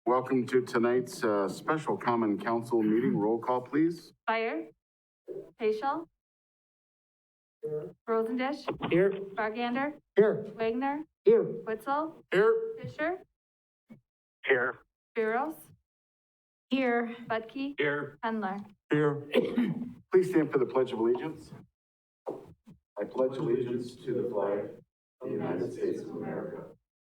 Welcome to tonight's special Common Council meeting. Roll call, please. Fire. Paschal. Rosendish. Here. Bargander. Here. Wagner. Here. Witzel. Here. Fisher. Here. Spiros. Here. Budke. Here. Hendler. Here. Please stand for the Pledge of Allegiance. I pledge allegiance to the flag of the United States of America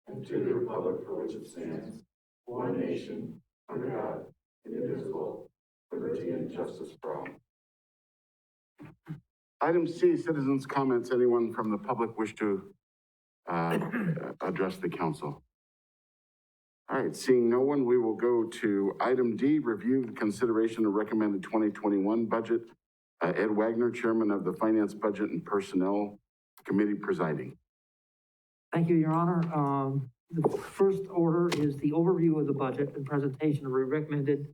and to the republic for which it stands, one nation, under God, indivisible, liberty and justice for all. Item C, citizens' comments. Anyone from the public wish to address the council? All right, seeing no one, we will go to item D, review the consideration of recommended 2021 budget. Ed Wagner, Chairman of the Finance, Budget, and Personnel Committee, presiding. Thank you, Your Honor. The first order is the overview of the budget and presentation of a recommended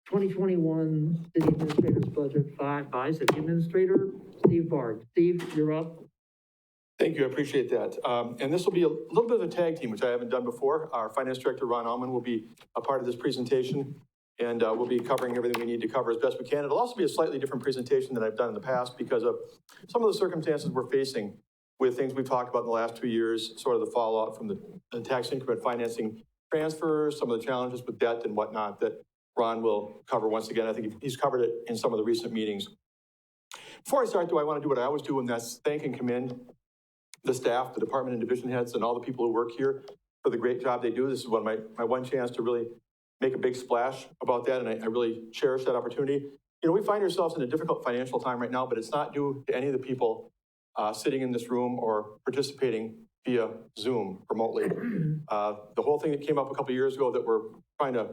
2021 City Administrator's Budget by City Administrator Steve Bard. Steve, you're up. Thank you, I appreciate that. And this will be a little bit of a tag team, which I haven't done before. Our Finance Director, Ron Allman, will be a part of this presentation, and we'll be covering everything we need to cover as best we can. It'll also be a slightly different presentation than I've done in the past because of some of the circumstances we're facing with things we've talked about in the last 2 years, sort of the fallout from the tax increment financing transfers, some of the challenges with debt and whatnot that Ron will cover once again. I think he's covered it in some of the recent meetings. Before I start, though, I want to do what I always do, and that's thank and commend the staff, the department and division heads, and all the people who work here for the great job they do. This is one of my one chance to really make a big splash about that, and I really cherish that opportunity. You know, we find ourselves in a difficult financial time right now, but it's not due to any of the people sitting in this room or participating via Zoom remotely. The whole thing that came up a couple of years ago that we're trying to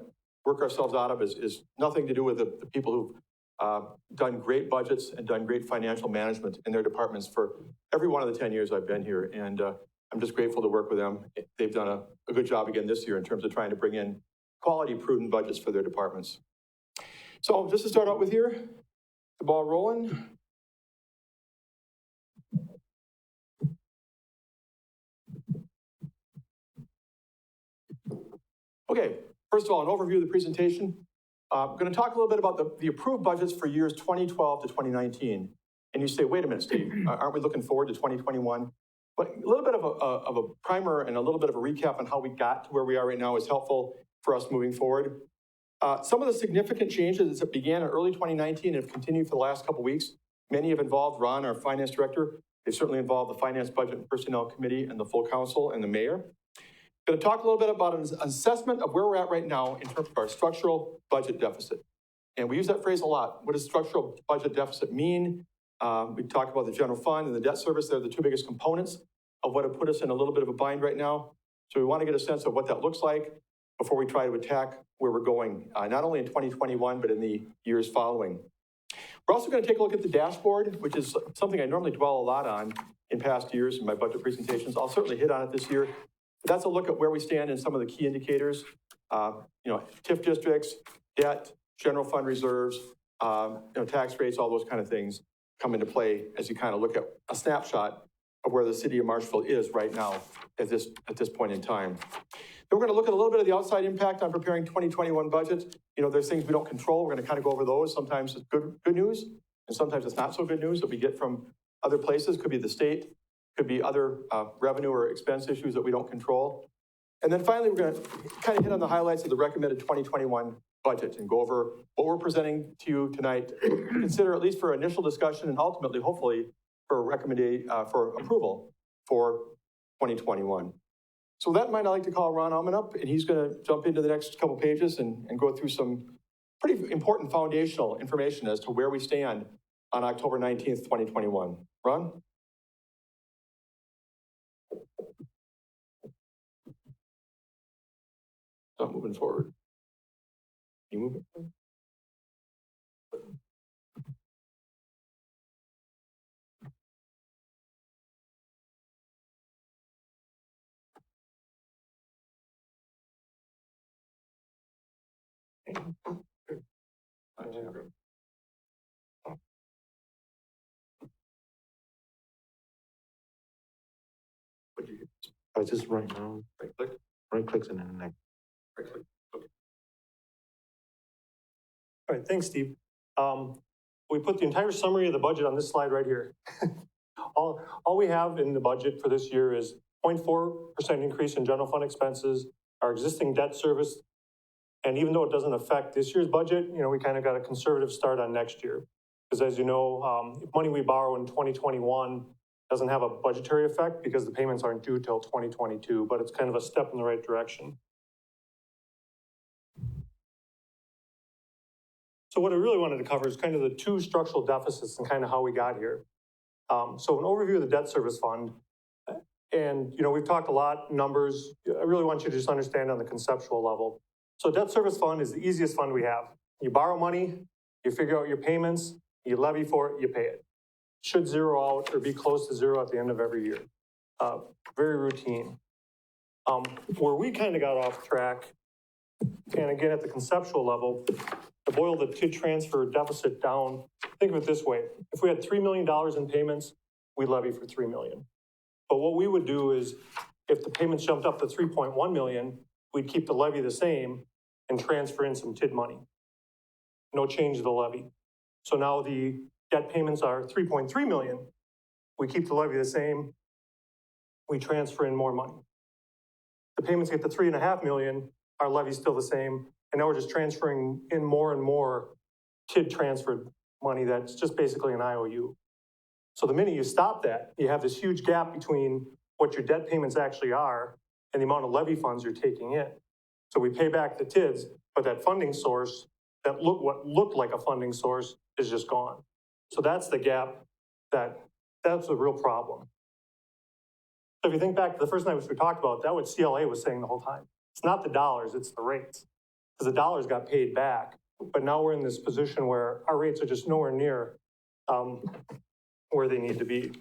work ourselves out of is nothing to do with the people who've done great budgets and done great financial management in their departments for every one of the 10 years I've been here. And I'm just grateful to work with them. They've done a good job again this year in terms of trying to bring in quality, prudent budgets for their departments. So just to start out with here, the ball rolling. Okay, first of all, an overview of the presentation. I'm going to talk a little bit about the approved budgets for years 2012 to 2019. And you say, wait a minute, Steve, aren't we looking forward to 2021? But a little bit of a primer and a little bit of a recap on how we got to where we are right now is helpful for us moving forward. Some of the significant changes that began in early 2019 have continued for the last couple of weeks. Many have involved Ron, our finance director. They've certainly involved the Finance, Budget, and Personnel Committee and the full council and the mayor. I'm going to talk a little bit about an assessment of where we're at right now in terms of our structural budget deficit. And we use that phrase a lot. What does structural budget deficit mean? We talk about the general fund and the debt service. They're the two biggest components of what have put us in a little bit of a bind right now. So we want to get a sense of what that looks like before we try to attack where we're going, not only in 2021, but in the years following. We're also going to take a look at the dashboard, which is something I normally dwell a lot on in past years in my budget presentations. I'll certainly hit on it this year. But that's a look at where we stand in some of the key indicators, TIF districts, debt, general fund reserves, tax rates, all those kind of things come into play as you kind of look at a snapshot of where the city of Marshfield is right now at this point in time. Then we're going to look at a little bit of the outside impact on preparing 2021 budget. There's things we don't control. We're going to kind of go over those. Sometimes it's good news, and sometimes it's not so good news that we get from other places. Could be the state, could be other revenue or expense issues that we don't control. And then finally, we're going to kind of hit on the highlights of the recommended 2021 budget and go over what we're presenting to you tonight. Consider at least for initial discussion and ultimately, hopefully, for approval for 2021. So with that in mind, I'd like to call Ron Allman up, and he's going to jump into the next couple pages and go through some pretty important foundational information as to where we stand on October 19th, 2021. Ron? Not moving forward. You move it? Just right now, right clicks and then next. Right click. Okay. All right, thanks, Steve. We put the entire summary of the budget on this slide right here. All we have in the budget for this year is 0.4% increase in general fund expenses, our existing debt service. And even though it doesn't affect this year's budget, we kind of got a conservative start on next year. Because as you know, money we borrow in 2021 doesn't have a budgetary effect because the payments aren't due till 2022, but it's kind of a step in the right direction. So what I really wanted to cover is kind of the two structural deficits and kind of how we got here. So an overview of the debt service fund, and we've talked a lot, numbers. I really want you to just understand on the conceptual level. So debt service fund is the easiest fund we have. You borrow money, you figure out your payments, you levy for it, you pay it. Should zero out or be close to zero at the end of every year. Very routine. Where we kind of got off track, and again at the conceptual level, to boil the TID transfer deficit down, think of it this way. If we had $3 million in payments, we'd levy for $3 million. But what we would do is, if the payments jumped up to 3.1 million, we'd keep the levy the same and transfer in some TID money. No change to the levy. So now the debt payments are 3.3 million. We keep the levy the same. We transfer in more money. The payments get to 3.5 million, our levy's still the same. And now we're just transferring in more and more TID transferred money that's just basically an IOU. So the minute you stop that, you have this huge gap between what your debt payments actually are and the amount of levy funds you're taking in. So we pay back the TIDs, but that funding source, what looked like a funding source, is just gone. So that's the gap, that's a real problem. So if you think back to the first night which we talked about, that's what CLA was saying the whole time. It's not the dollars, it's the rates. Because the dollars got paid back, but now we're in this position where our rates are just nowhere near where they need to be.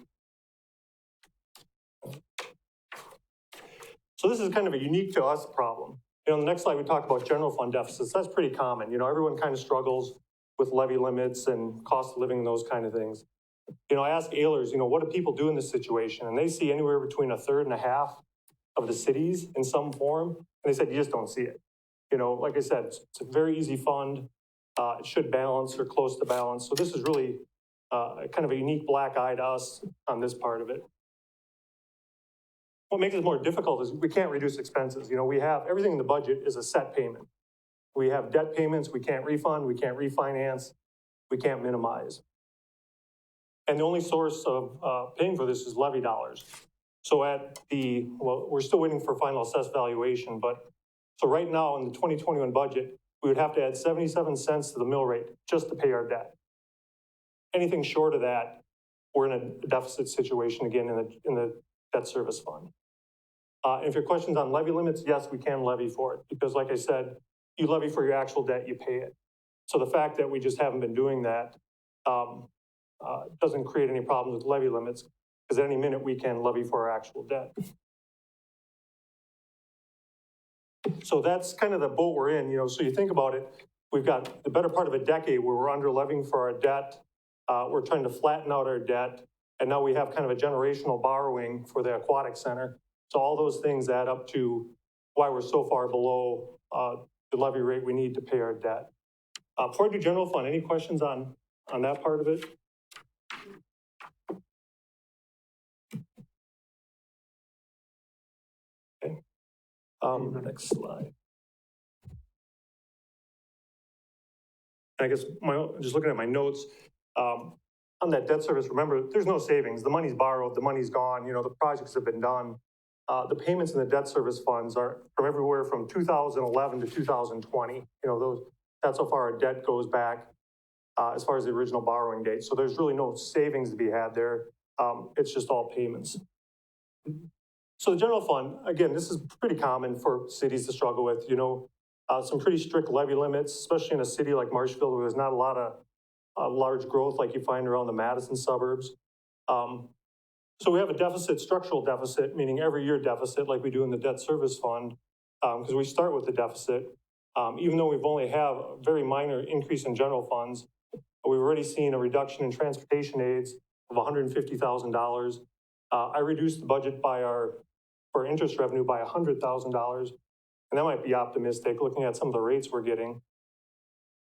So this is kind of a unique to us problem. On the next slide, we talk about general fund deficits. That's pretty common. Everyone kind of struggles with levy limits and cost of living and those kind of things. I ask Ehlers, what do people do in this situation? And they see anywhere between a third and a half of the cities in some form. And they said, you just don't see it. Like I said, it's a very easy fund. It should balance or close to balance. So this is really kind of a unique black eye to us on this part of it. What makes it more difficult is we can't reduce expenses. We have everything in the budget is a set payment. We have debt payments we can't refund, we can't refinance, we can't minimize. And the only source of paying for this is levy dollars. So we're still waiting for final assessed valuation, so right now in the 2021 budget, we would have to add 77 cents to the mill rate just to pay our debt. Anything short of that, we're in a deficit situation again in the debt service fund. If your question's on levy limits, yes, we can levy for it because like I said, you levy for your actual debt, you pay it. So the fact that we just haven't been doing that doesn't create any problems with levy limits because any minute we can levy for our actual debt. So that's kind of the boat we're in, so you think about it, we've got the better part of a decade where we're under levying for our debt. We're trying to flatten out our debt. And now we have kind of a generational borrowing for the aquatic center. So all those things add up to why we're so far below the levy rate we need to pay our debt. Before I do general fund, any questions on that part of it? Okay. Next slide. I guess just looking at my notes, on that debt service, remember, there's no savings. The money's borrowed, the money's gone, the projects have been done. The payments in the debt service funds are from everywhere from 2011 to 2020. That's how far our debt goes back as far as the original borrowing date. So there's really no savings to be had there. It's just all payments. So the general fund, again, this is pretty common for cities to struggle with, some pretty strict levy limits, especially in a city like Marshfield where there's not a lot of large growth like you find around the Madison suburbs. So we have a structural deficit, meaning every year deficit like we do in the debt service fund, because we start with the deficit. Even though we've only have a very minor increase in general funds, we've already seen a reduction in transportation aids of $150,000. I reduced the budget for interest revenue by $100,000, and that might be optimistic looking at some of the rates we're getting.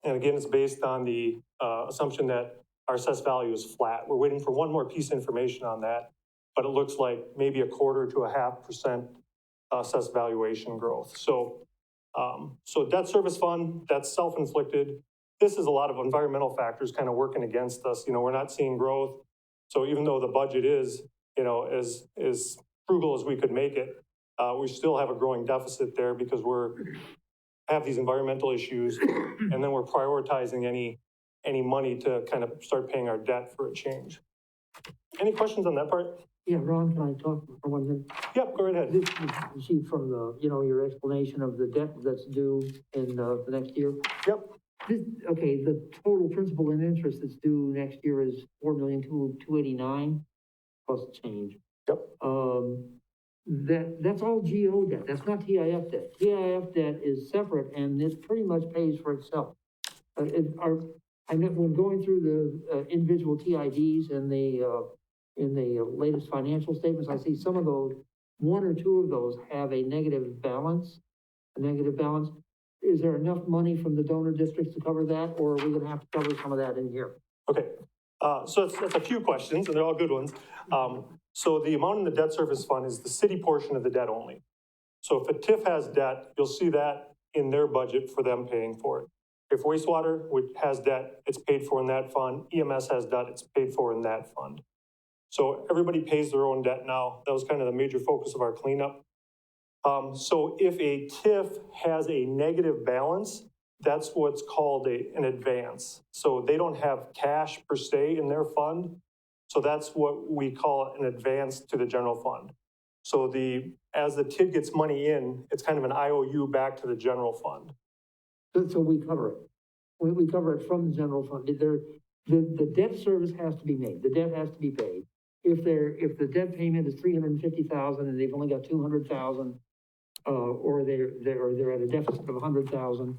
And again, it's based on the assumption that our assessed value is flat. We're waiting for one more piece of information on that, but it looks like maybe 1/4 to 0.5% assessed valuation growth. So debt service fund, that's self-inflicted. This is a lot of environmental factors kind of working against us. You know, we're not seeing growth. So even though the budget is, you know, as frugal as we could make it, we still have a growing deficit there because have these environmental issues, and then we're prioritizing any money to kind of start paying our debt for a change. Any questions on that part? Yeah, Ron, can I talk for 1 minute? Yep, go right ahead. This is sheet from the, you know, your explanation of the debt that's due in the next year. Yep. Okay, the total principal and interest that's due next year is 4,289,000 plus change. Yep. That's all GO debt. That's not TIF debt. TIF debt is separate and it pretty much pays for itself. I mean, when going through the individual TIDs and in the latest financial statements, I see some of those, 1 or 2 of those have a negative balance. Is there enough money from the donor districts to cover that, or are we gonna have to cover some of that in here? Okay, so that's a few questions, and they're all good ones. So the amount in the debt service fund is the city portion of the debt only. So if a TIF has debt, you'll see that in their budget for them paying for it. If wastewater has debt, it's paid for in that fund. EMS has debt, it's paid for in that fund. So everybody pays their own debt now. That was kind of the major focus of our cleanup. So if a TIF has a negative balance, that's what's called an advance. So they don't have cash per se in their fund. So that's what we call an advance to the general fund. So as the TID gets money in, it's kind of an IOU back to the general fund. So we cover it. We cover it from the general fund. The debt service has to be made. The debt has to be paid. If the debt payment is 350,000 and they've only got 200,000, or they're at a deficit of 100,000,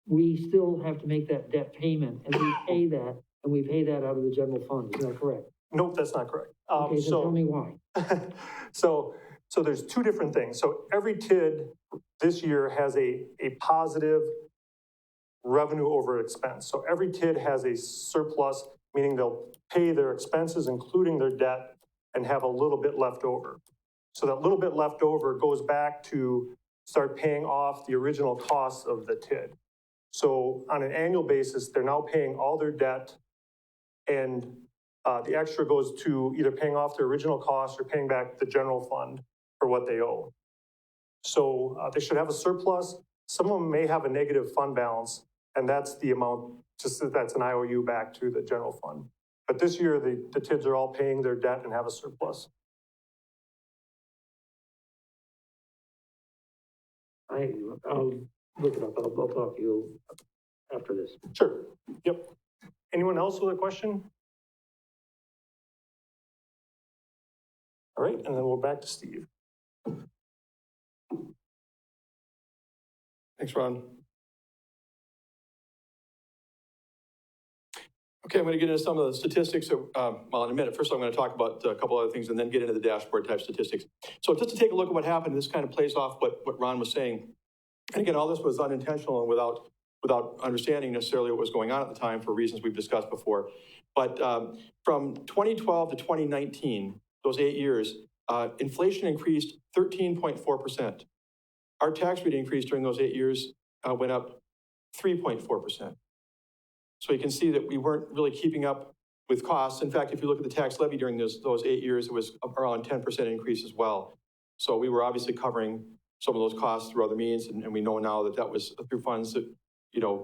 we still have to make that debt payment, and we pay that out of the general fund. Is that correct? Nope, that's not correct. Okay, then tell me why. So there's 2 different things. So every TID this year has a positive revenue over expense. So every TID has a surplus, meaning they'll pay their expenses, including their debt, and have a little bit left over. So that little bit left over goes back to start paying off the original costs of the TID. So on an annual basis, they're now paying all their debt, and the extra goes to either paying off their original costs or paying back the general fund for what they owe. So they should have a surplus. Some of them may have a negative fund balance, and that's the amount, that's an IOU back to the general fund. But this year, the TIDs are all paying their debt and have a surplus. I'll look it up. I'll talk to you after this. Sure, yep. Anyone else with a question? All right, and then we're back to Steve. Thanks, Ron. Okay, I'm going to get into some of the statistics, in a minute. First, I'm going to talk about a couple other things and then get into the dashboard type statistics. So just to take a look at what happened, this kind of plays off what Ron was saying. And again, all this was unintentional and without understanding necessarily what was going on at the time for reasons we've discussed before. But from 2012 to 2019, those 8 years, inflation increased 13.4%. Our tax rate increase during those 8 years went up 3.4%. So you can see that we weren't really keeping up with costs. In fact, if you look at the tax levy during those 8 years, it was around 10% increase as well. So we were obviously covering some of those costs through other means, and we know now that was through funds that,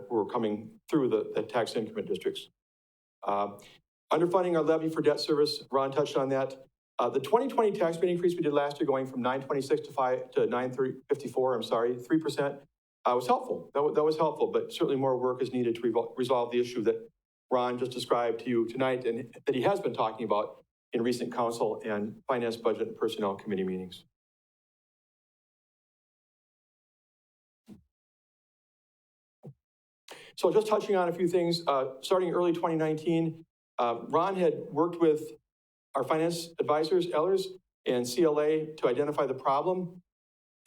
were coming through the tax increment districts. Underfunding our levy for debt service, Ron touched on that. The 2020 tax rate increase we did last year, going from 926 to 954, 3%, was helpful. That was helpful, but certainly more work is needed to resolve the issue that Ron just described to you tonight, and that he has been talking about in recent council and finance, budget, and personnel committee meetings. So just touching on a few things, starting early 2019, Ron had worked with our finance advisors, Ellers and CLA, to identify the problem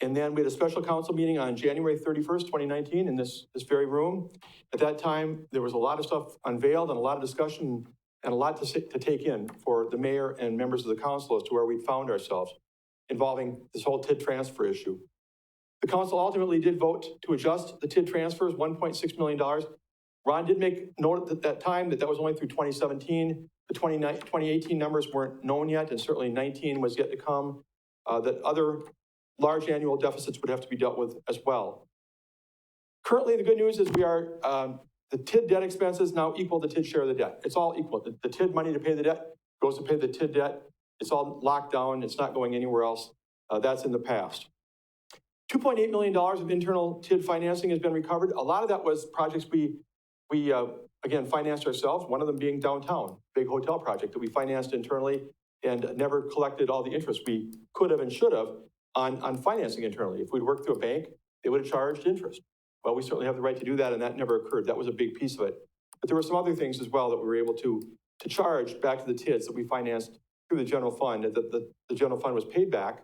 And then we had a special council meeting on January 31st, 2019 in this very room. At that time, there was a lot of stuff unveiled and a lot of discussion and a lot to take in for the mayor and members of the council as to where we found ourselves involving this whole TID transfer issue. The council ultimately did vote to adjust the TID transfers, $1.6 million. Ron did make note at that time that was only through 2017. The 2018 numbers weren't known yet, and certainly 19 was yet to come, that other large annual deficits would have to be dealt with as well. Currently, the good news is the TID debt expenses now equal the TID share of the debt. It's all equal. The TID money to pay the debt goes to pay the TID debt. It's all locked down. It's not going anywhere else. That's in the past. $2.8 million of internal TID financing has been recovered. A lot of that was projects we again, financed ourselves, one of them being downtown, big hotel project that we financed internally and never collected all the interest we could have and should have on financing internally. If we'd worked through a bank, they would have charged interest. Well, we certainly have the right to do that, and that never occurred. That was a big piece of it. But there were some other things as well that we were able to charge back to the TIDs that we financed through the general fund, and that the general fund was paid back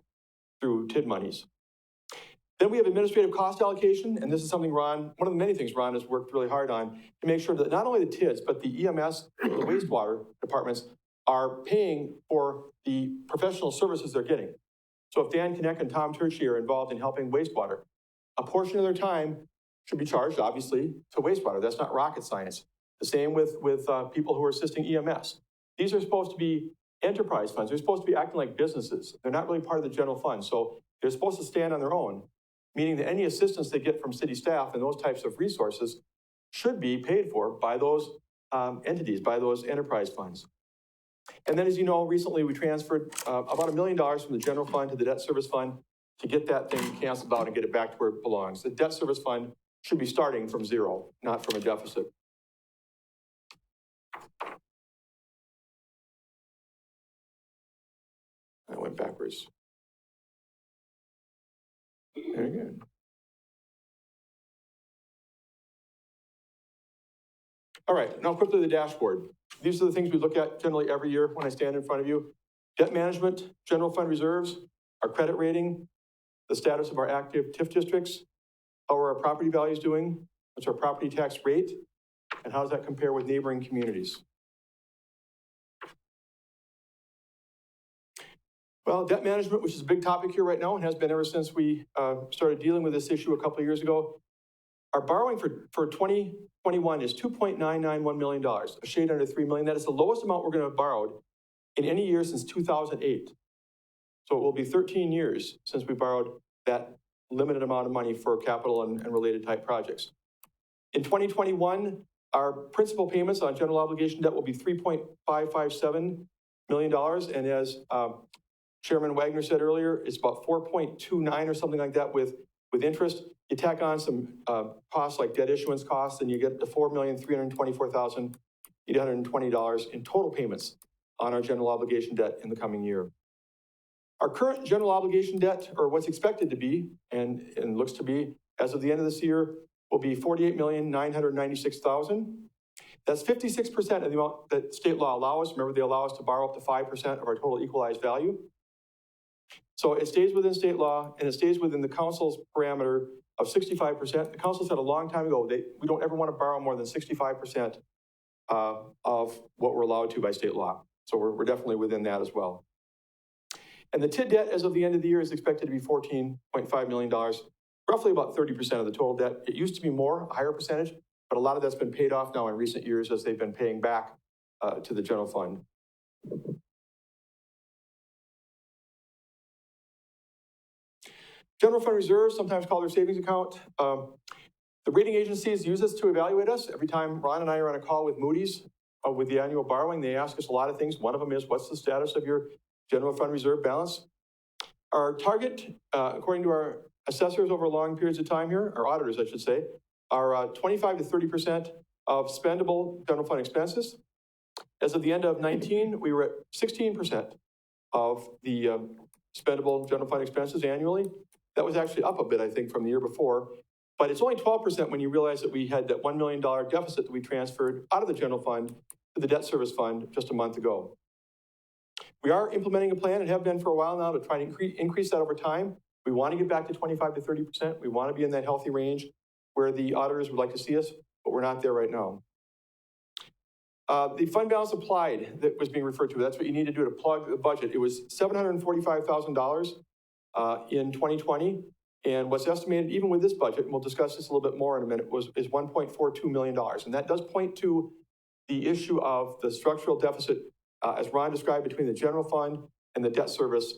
through TID monies. Then we have administrative cost allocation, and this is something one of the many things Ron has worked really hard on to make sure that not only the TIDs, but the EMS, the wastewater departments are paying for the professional services they're getting. So if Dan Kinect and Tom Turchi are involved in helping wastewater, a portion of their time should be charged, obviously, to wastewater. That's not rocket science. The same with people who are assisting EMS. These are supposed to be enterprise funds. They're supposed to be acting like businesses. They're not really part of the general fund. So they're supposed to stand on their own, meaning that any assistance they get from city staff and those types of resources should be paid for by those entities, by those enterprise funds. And then, as you know, recently we transferred about $1 million from the general fund to the debt service fund to get that thing canceled out and get it back to where it belongs. The debt service fund should be starting from zero, not from a deficit. I went backwards. Very good. All right, now quickly the dashboard. These are the things we look at generally every year when I stand in front of you. Debt management, general fund reserves, our credit rating, the status of our active TIF districts, how are our property values doing, what's our property tax rate, and how does that compare with neighboring communities? Well, debt management, which is a big topic here right now and has been ever since we started dealing with this issue a couple of years ago. Our borrowing for 2021 is $2.991 million, a shade under $3 million. That is the lowest amount we're going to have borrowed in any year since 2008. So it will be 13 years since we borrowed that limited amount of money for capital and related type projects. In 2021, our principal payments on general obligation debt will be $3.557 million. And as Chairman Wagner said earlier, it's about 4.29 or something like that with interest. You tack on some costs like debt issuance costs, and you get to $4,324,820 in total payments on our general obligation debt in the coming year. Our current general obligation debt, or what's expected to be, and looks to be, as of the end of this year, will be $48,996,000. That's 56% of the amount that state law allows. Remember, they allow us to borrow up to 5% of our total equalized value. So it stays within state law, and it stays within the council's parameter of 65%. The council said a long time ago, we don't ever want to borrow more than 65% of what we're allowed to by state law. So we're definitely within that as well. And the TID debt as of the end of the year is expected to be $14.5 million, roughly about 30% of the total debt. It used to be more, a higher percentage, but a lot of that's been paid off now in recent years as they've been paying back to the general fund. General fund reserves, sometimes called their savings account. The rating agencies use this to evaluate us. Every time Ron and I are on a call with Moody's with the annual borrowing, they ask us a lot of things. One of them is, what's the status of your general fund reserve balance? Our target, according to our assessors over long periods of time here, our auditors, I should say, are 25 to 30% of spendable general fund expenses. As of the end of 19, we were at 16% of the spendable general fund expenses annually. That was actually up a bit, I think, from the year before. But it's only 12% when you realize that we had that $1 million deficit that we transferred out of the general fund to the debt service fund just a month ago. We are implementing a plan and have been for a while now to try to increase that over time. We want to get back to 25 to 30%. We want to be in that healthy range where the auditors would like to see us, but we're not there right now. The fund balance applied that was being referred to, that's what you need to do to plug the budget. It was $745,000 in 2020. And what's estimated, even with this budget, and we'll discuss this a little bit more in a minute, is $1.42 million. And that does point to the issue of the structural deficit, as Ron described, between the general fund and the debt service.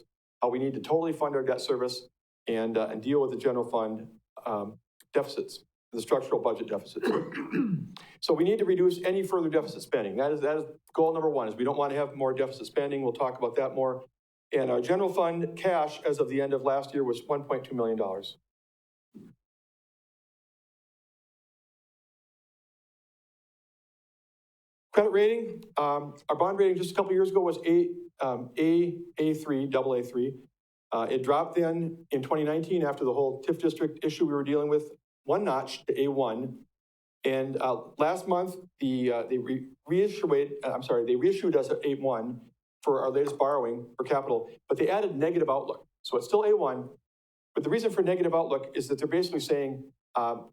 We need to totally fund our debt service and deal with the general fund deficits, the structural budget deficits. So we need to reduce any further deficit spending. That is goal number one, is we don't want to have more deficit spending. We'll talk about that more. And our general fund cash as of the end of last year was $1.2 million. Credit rating, our bond rating just a couple years ago was A3, double A3. It dropped then in 2019 after the whole TIF district issue we were dealing with, one notch to A1. And last month, they reissued us at A1 for our latest borrowing for capital, but they added negative outlook. So it's still A1, but the reason for negative outlook is that they're basically saying,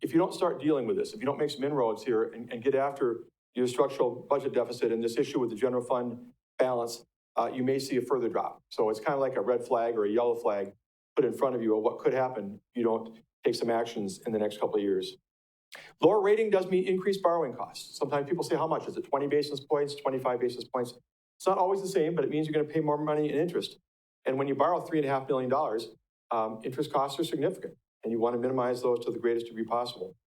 if you don't start dealing with this, if you don't make some inroads here and get after your structural budget deficit and this issue with the general fund balance, you may see a further drop. So it's kind of like a red flag or a yellow flag put in front of you of what could happen if you don't take some actions in the next couple of years. Lower rating does mean increased borrowing costs. Sometimes people say, how much? Is it 20 basis points, 25 basis points? It's not always the same, but it means you're going to pay more money in interest. And when you borrow $3.5 million, interest costs are significant, and you want to minimize those to the greatest degree possible.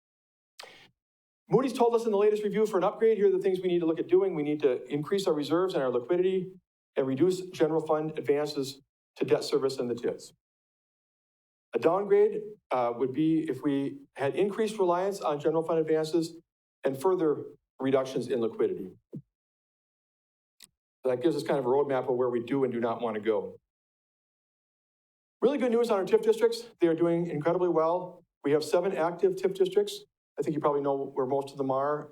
Moody's told us in the latest review for an upgrade, here are the things we need to look at doing. We need to increase our reserves and our liquidity and reduce general fund advances to debt service and the TIDs. A downgrade would be if we had increased reliance on general fund advances and further reductions in liquidity. That gives us kind of a roadmap of where we do and do not want to go. Really good news on our TIF districts. They are doing incredibly well. We have 7 active TIF districts. I think you probably know where most of them are.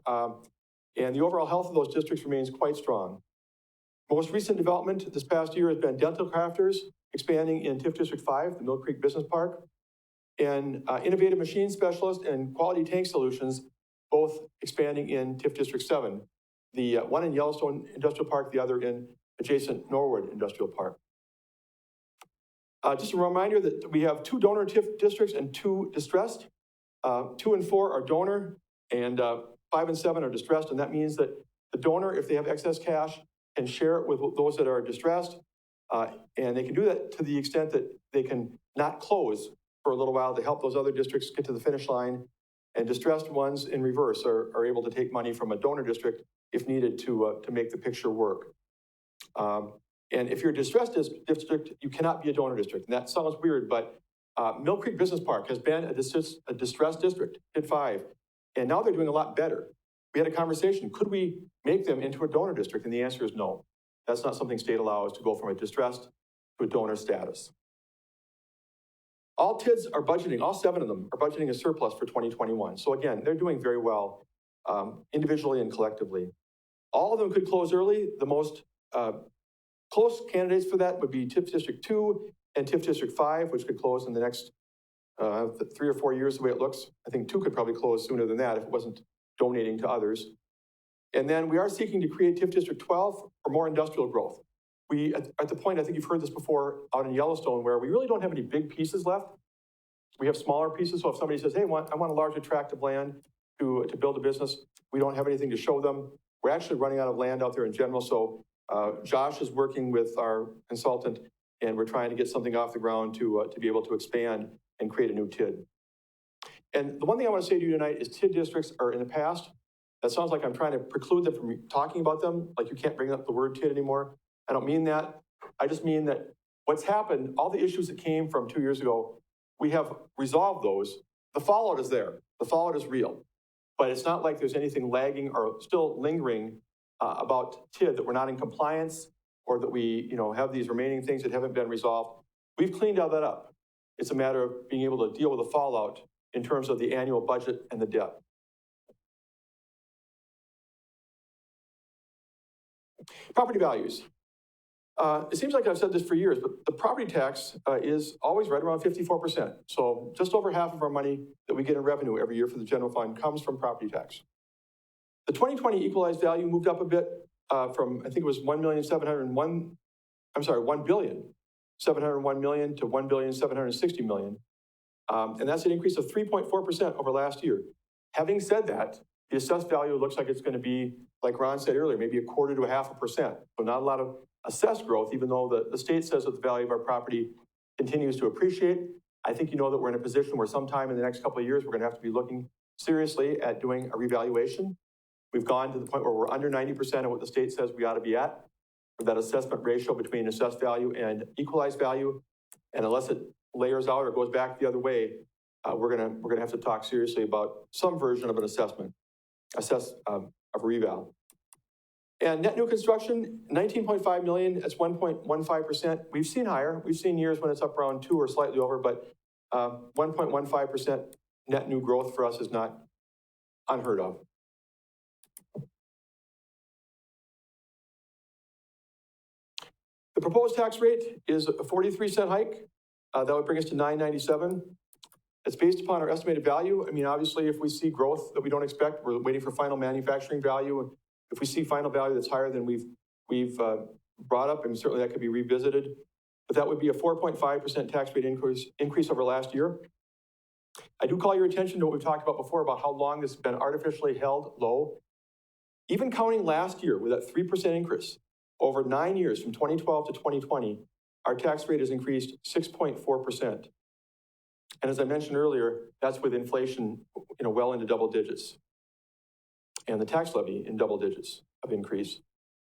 And the overall health of those districts remains quite strong. Most recent development this past year has been dental crafters expanding in TIF District 5, the Mill Creek Business Park, and innovative machine specialists and quality tank solutions, both expanding in TIF District 7. The one in Yellowstone Industrial Park, the other in adjacent Norwood Industrial Park. Just a reminder that we have 2 donor TIF districts and 2 distressed. 2 and 4 are donor, and 5 and 7 are distressed, and that means that the donor, if they have excess cash, can share it with those that are distressed, and they can do that to the extent that they can not close for a little while to help those other districts get to the finish line, and distressed ones in reverse are able to take money from a donor district if needed to make the picture work. And if you're a distressed district, you cannot be a donor district. And that sounds weird, but Mill Creek Business Park has been a distressed district, TID 5, and now they're doing a lot better. We had a conversation, could we make them into a donor district? And the answer is no. That's not something state allows, to go from a distressed to a donor status. All TIDs are budgeting, all 7 of them are budgeting a surplus for 2021. So again, they're doing very well, individually and collectively. All of them could close early. The most close candidates for that would be TIF District 2 and TIF District 5, which could close in the next 3 or 4 years, the way it looks. I think 2 could probably close sooner than that if it wasn't donating to others. And then we are seeking to create TIF District 12 for more industrial growth. We, at the point, I think you've heard this before, out in Yellowstone, where we really don't have any big pieces left. We have smaller pieces, so if somebody says, hey, I want a larger tract of land to build a business, we don't have anything to show them. We're actually running out of land out there in general, so Josh is working with our consultant, and we're trying to get something off the ground to be able to expand and create a new TID. And the one thing I want to say to you tonight is TID districts are in the past. That sounds like I'm trying to preclude them from talking about them, like you can't bring up the word TID anymore. I don't mean that. I just mean that what's happened, all the issues that came from 2 years ago, we have resolved those. The fallout is there. The fallout is real. But it's not like there's anything lagging or still lingering about TID that we're not in compliance or that we have these remaining things that haven't been resolved. We've cleaned all that up. It's a matter of being able to deal with the fallout in terms of the annual budget and the debt. Property values. It seems like I've said this for years, but the property tax is always right around 54%. So just over half of our money that we get in revenue every year for the general fund comes from property tax. The 2020 equalized value moved up a bit from, I think it was 1,701,000,000 to 1,760,000,000. And that's an increase of 3.4% over last year. Having said that, the assessed value looks like it's going to be, like Ron said earlier, maybe 1/4 to 1/2%. So not a lot of assessed growth, even though the state says that the value of our property continues to appreciate. I think you know that we're in a position where sometime in the next couple of years, we're going to have to be looking seriously at doing a revaluation. We've gone to the point where we're under 90% of what the state says we ought to be at, for that assessment ratio between assessed value and equalized value. And unless it layers out or goes back the other way, we're gonna have to talk seriously about some version of an assessment, of reval. And net new construction, 19.5 million, that's 1.15%. We've seen higher. We've seen years when it's up around 2 or slightly over, but 1.15% net new growth for us is not unheard of. The proposed tax rate is a 43-cent hike. That would bring us to $9.97. It's based upon our estimated value. I mean, obviously, if we see growth that we don't expect, we're waiting for final manufacturing value. If we see final value that's higher than we've brought up, and certainly that could be revisited. But that would be a 4.5% tax rate increase over last year. I do call your attention to what we've talked about before about how long this has been artificially held low. Even counting last year with that 3% increase, over 9 years, from 2012 to 2020, our tax rate has increased 6.4%. And as I mentioned earlier, that's with inflation, well into double digits. And the tax levy in double digits of increase.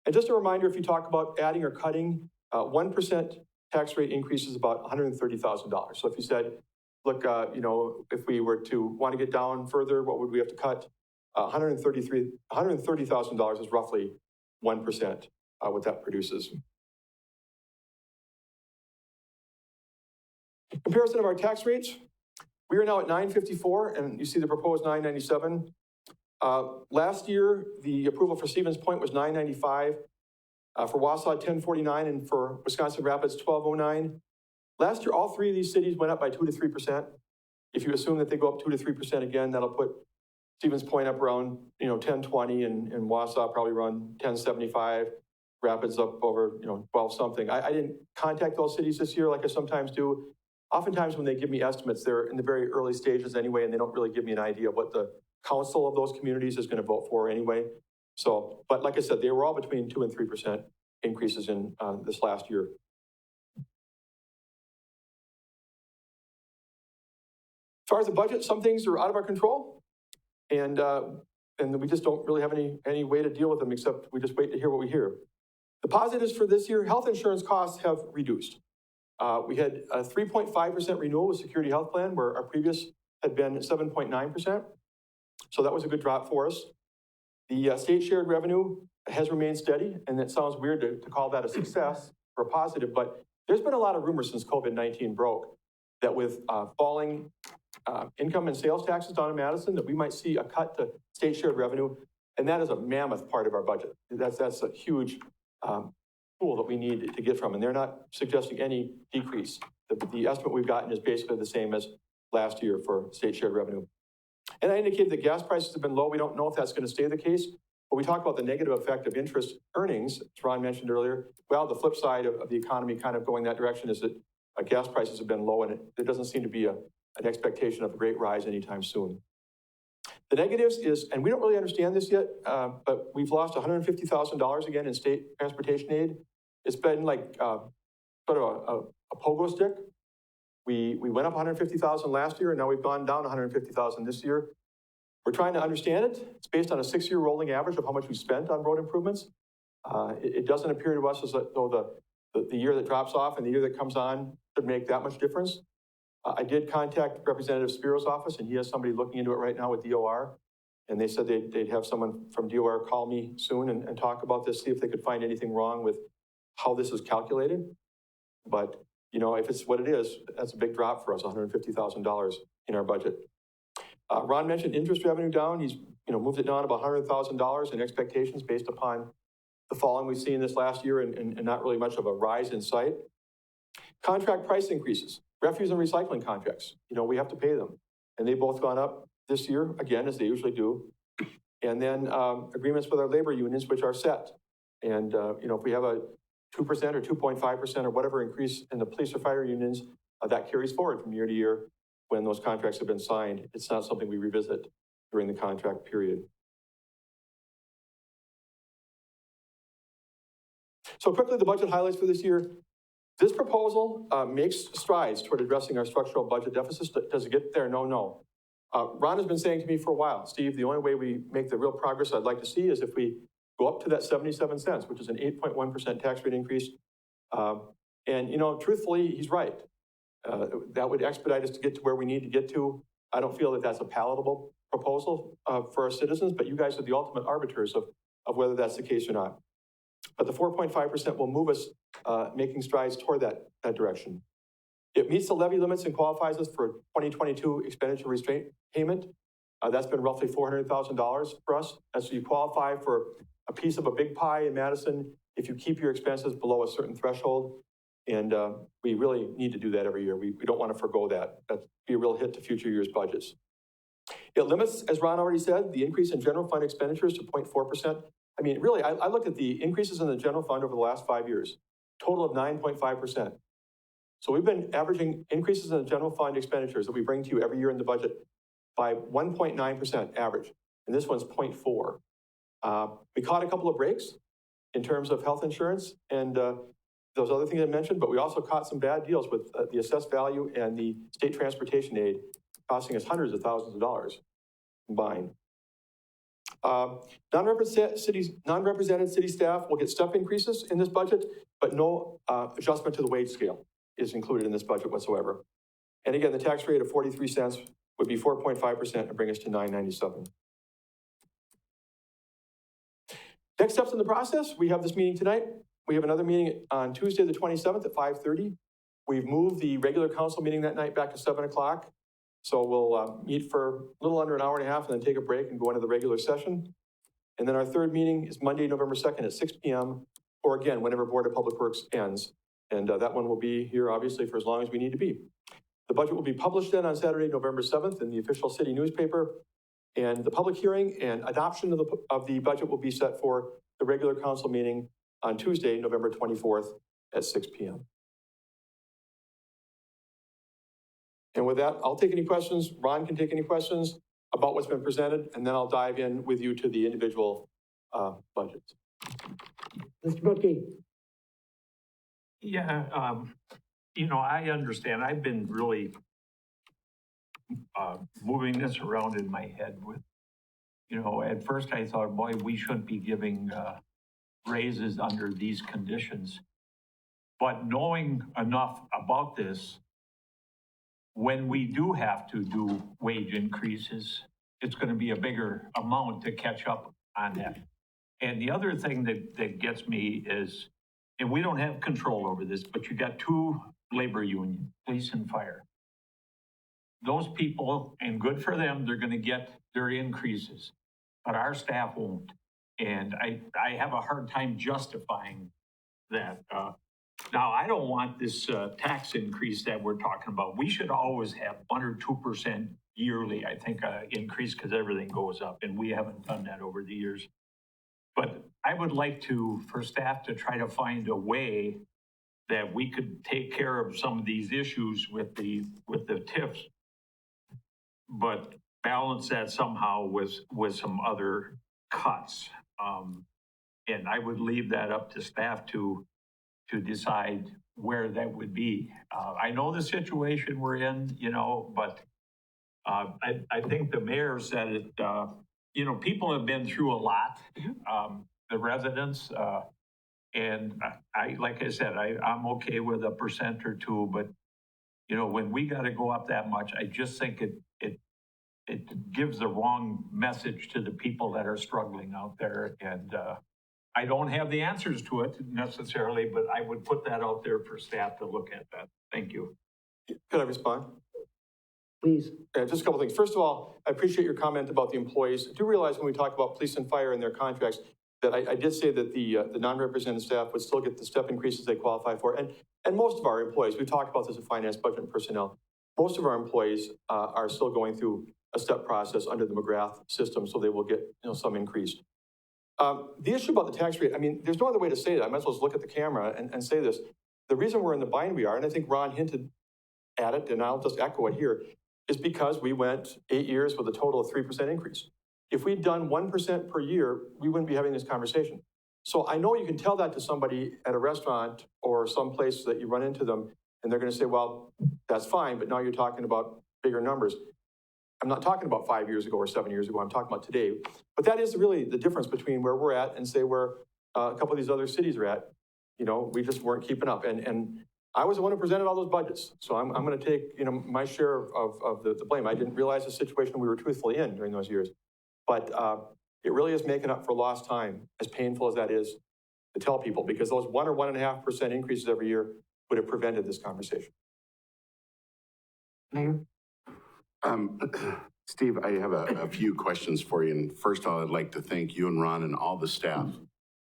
And just a reminder, if you talk about adding or cutting, 1% tax rate increase is about $130,000. So if you said, look, if we were to want to get down further, what would we have to cut? $130,000 is roughly 1%, what that produces. Comparison of our tax rates. We are now at 954, and you see the proposed 997. Last year, the approval for Stevens Point was 995, for Wausau 1049, and for Wisconsin Rapids 1209. Last year, all three of these cities went up by 2 to 3%. If you assume that they go up 2 to 3% again, that'll put Stevens Point up around 1020, and Wausau probably around 1075. Rapids up over 12 something. I didn't contact those cities this year like I sometimes do. Oftentimes when they give me estimates, they're in the very early stages anyway, and they don't really give me an idea of what the council of those communities is going to vote for anyway. So, but like I said, they were all between 2 and 3% increases in this last year. As far as the budget, some things are out of our control, and we just don't really have any way to deal with them except we just wait to hear what we hear. The positives for this year, health insurance costs have reduced. We had a 3.5% renewal with Security Health Plan, where our previous had been 7.9%. So that was a good drop for us. The state shared revenue has remained steady, and it sounds weird to call that a success or a positive, but there's been a lot of rumors since COVID-19 broke that with falling income and sales taxes down in Madison, that we might see a cut to state shared revenue, and that is a mammoth part of our budget. That's a huge pool that we need to get from, and they're not suggesting any decrease. The estimate we've gotten is basically the same as last year for state shared revenue. And I indicated that gas prices have been low. We don't know if that's going to stay the case, but we talk about the negative effect of interest earnings, as Ron mentioned earlier. Well, the flip side of the economy kind of going that direction is that gas prices have been low, and there doesn't seem to be an expectation of a great rise anytime soon. The negatives is, and we don't really understand this yet, but we've lost $150,000 again in state transportation aid. It's been like sort of a pogo stick. We went up 150,000 last year, and now we've gone down 150,000 this year. We're trying to understand it. It's based on a 6-year rolling average of how much we spent on road improvements. It doesn't appear to us as though the year that drops off and the year that comes on should make that much difference. I did contact Representative Spiro's office, and he has somebody looking into it right now with DOR. And they said they'd have someone from DOR call me soon and talk about this, see if they could find anything wrong with how this is calculated. But, if it's what it is, that's a big drop for us, $150,000 in our budget. Ron mentioned interest revenue down. He's, moved it down about $100,000 in expectations based upon the falling we've seen this last year and not really much of a rise in sight. Contract price increases, refuse and recycling contracts, we have to pay them. And they've both gone up this year, again, as they usually do. And then agreements with our labor unions, which are set. And, if we have a 2% or 2.5% or whatever increase in the police or fire unions, that carries forward from year to year when those contracts have been signed. It's not something we revisit during the contract period. So quickly, the budget highlights for this year. This proposal makes strides toward addressing our structural budget deficits. Does it get there? No. Ron has been saying to me for a while, Steve, the only way we make the real progress I'd like to see is if we go up to that 77 cents, which is an 8.1% tax rate increase. And truthfully, he's right. That would expedite us to get to where we need to get to. I don't feel that that's a palatable proposal for our citizens, but you guys are the ultimate arbiters of whether that's the case or not. But the 4.5% will move us making strides toward that direction. It meets the levy limits and qualifies us for 2022 expenditure restraint payment. That's been roughly $400,000 for us. As you qualify for a piece of a big pie in Madison, if you keep your expenses below a certain threshold, and we really need to do that every year. We don't want to forgo that. That'd be a real hit to future years' budgets. It limits, as Ron already said, the increase in general fund expenditures to 0.4%. I mean, really, I looked at the increases in the general fund over the last 5 years, total of 9.5%. So we've been averaging increases in the general fund expenditures that we bring to you every year in the budget by 1.9% average, and this one's 0.4. We caught a couple of breaks in terms of health insurance and those other things I mentioned, but we also caught some bad deals with the assessed value and the state transportation aid costing us hundreds of thousands of dollars combined. Non-represented city staff will get step increases in this budget, but no adjustment to the wage scale is included in this budget whatsoever. And again, the tax rate of 43 cents would be 4.5% and bring us to 997. Next steps in the process, we have this meeting tonight. We have another meeting on Tuesday, the 27th at 5:30. We've moved the regular council meeting that night back to 7 o'clock. So we'll meet for a little under an hour and a half and then take a break and go into the regular session. And then our third meeting is Monday, November 2nd at 6 p.m. or again, whenever Board of Public Works ends. And that one will be here, obviously, for as long as we need to be. The budget will be published then on Saturday, November 7th in the official city newspaper. And the public hearing and adoption of the budget will be set for the regular council meeting on Tuesday, November 24th at 6 p.m. And with that, I'll take any questions. Ron can take any questions about what's been presented, and then I'll dive in with you to the individual budgets. Mr. Butkey. Yeah, I understand. I've been really moving this around in my head with, at first I thought, boy, we shouldn't be giving raises under these conditions. But knowing enough about this, when we do have to do wage increases, it's going to be a bigger amount to catch up on that. And the other thing that gets me is, and we don't have control over this, but you got two labor unions, police and fire. Those people, and good for them, they're going to get their increases, but our staff won't. And I have a hard time justifying that. Now, I don't want this tax increase that we're talking about. We should always have 1 or 2% yearly, I think, increase because everything goes up, and we haven't done that over the years. But I would like for staff to try to find a way that we could take care of some of these issues with the TIFs, but balance that somehow with some other cuts. And I would leave that up to staff to decide where that would be. I know the situation we're in, but I think the mayor said it, people have been through a lot, the residents, and like I said, I'm okay with 1% or 2%, but when we got to go up that much, I just think it gives the wrong message to the people that are struggling out there. And I don't have the answers to it necessarily, but I would put that out there for staff to look at that. Thank you. Can I respond? Please. Yeah, just a couple things. First of all, I appreciate your comment about the employees. I do realize when we talk about police and fire and their contracts, that I did say that the non-represented staff would still get the step increases they qualify for. And most of our employees, we talked about this in finance, budget, and personnel, most of our employees are still going through a step process under the McGrath system, so they will get, some increase. The issue about the tax rate, I mean, there's no other way to say it. I might as well just look at the camera and say this. The reason we're in the bind we are, and I think Ron hinted at it, and I'll just echo it here, is because we went 8 years with a total of 3% increase. If we'd done 1% per year, we wouldn't be having this conversation. So I know you can tell that to somebody at a restaurant or someplace that you run into them, and they're gonna say, well, that's fine, but now you're talking about bigger numbers. I'm not talking about 5 years ago or 7 years ago, I'm talking about today. But that is really the difference between where we're at and say where a couple of these other cities are at. We just weren't keeping up. And I was the one who presented all those budgets. So I'm gonna take, my share of the blame. I didn't realize the situation we were truthfully in during those years. But it really is making up for lost time, as painful as that is to tell people, because those 1 or 1.5% increases every year would have prevented this conversation. Mayor? Steve, I have a few questions for you. And first of all, I'd like to thank you and Ron and all the staff,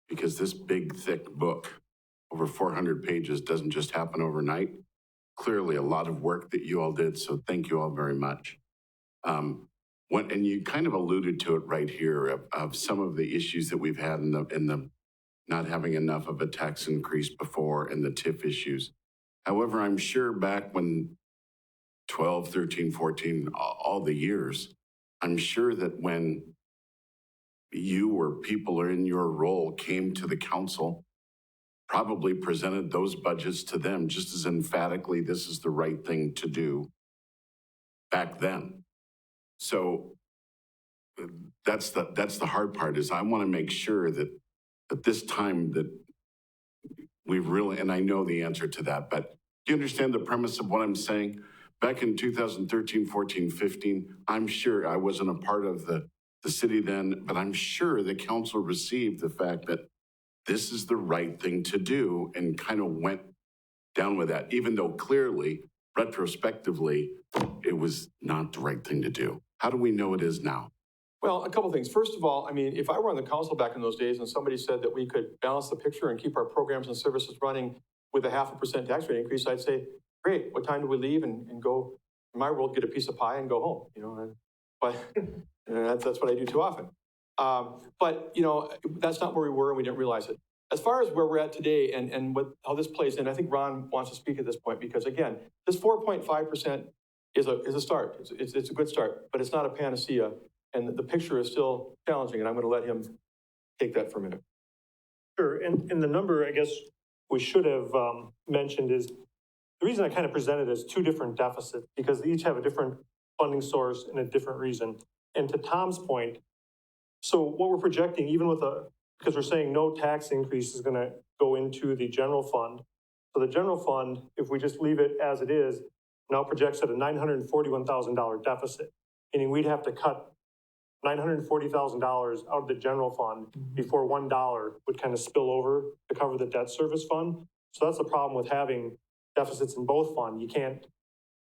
because this big, thick book, over 400 pages, doesn't just happen overnight. Clearly, a lot of work that you all did, so thank you all very much. And you kind of alluded to it right here of some of the issues that we've had in the not having enough of a tax increase before and the TIF issues. However, I'm sure back when 12, 13, 14, all the years, I'm sure that when you or people are in your role came to the council, probably presented those budgets to them just as emphatically, this is the right thing to do back then. So that's the hard part, is I want to make sure that this time that we've really, and I know the answer to that, but do you understand the premise of what I'm saying? Back in 2013, 14, 15, I'm sure I wasn't a part of the city then, but I'm sure the council received the fact that this is the right thing to do and kind of went down with that, even though clearly, retrospectively, it was not the right thing to do. How do we know it is now? Well, a couple things. First of all, I mean, if I were on the council back in those days and somebody said that we could balance the picture and keep our programs and services running with a 0.5% tax rate increase, I'd say, great, what time do we leave and go, in my world, get a piece of pie and go home, But that's what I do too often. But that's not where we were and we didn't realize it. As far as where we're at today and how this plays in, I think Ron wants to speak at this point, because again, this 4.5% is a start. It's a good start, but it's not a panacea. And the picture is still challenging, and I'm going to let him take that for a minute. Sure, and the number I guess we should have mentioned is, the reason I kind of presented as two different deficits, because they each have a different funding source and a different reason. And to Tom's point, so what we're projecting, even with because we're saying no tax increase is going to go into the general fund. So the general fund, if we just leave it as it is, now projects at a $941,000 deficit, meaning we'd have to cut $940,000 out of the general fund before $1 would kind of spill over to cover the debt service fund. So that's the problem with having deficits in both funds. You can't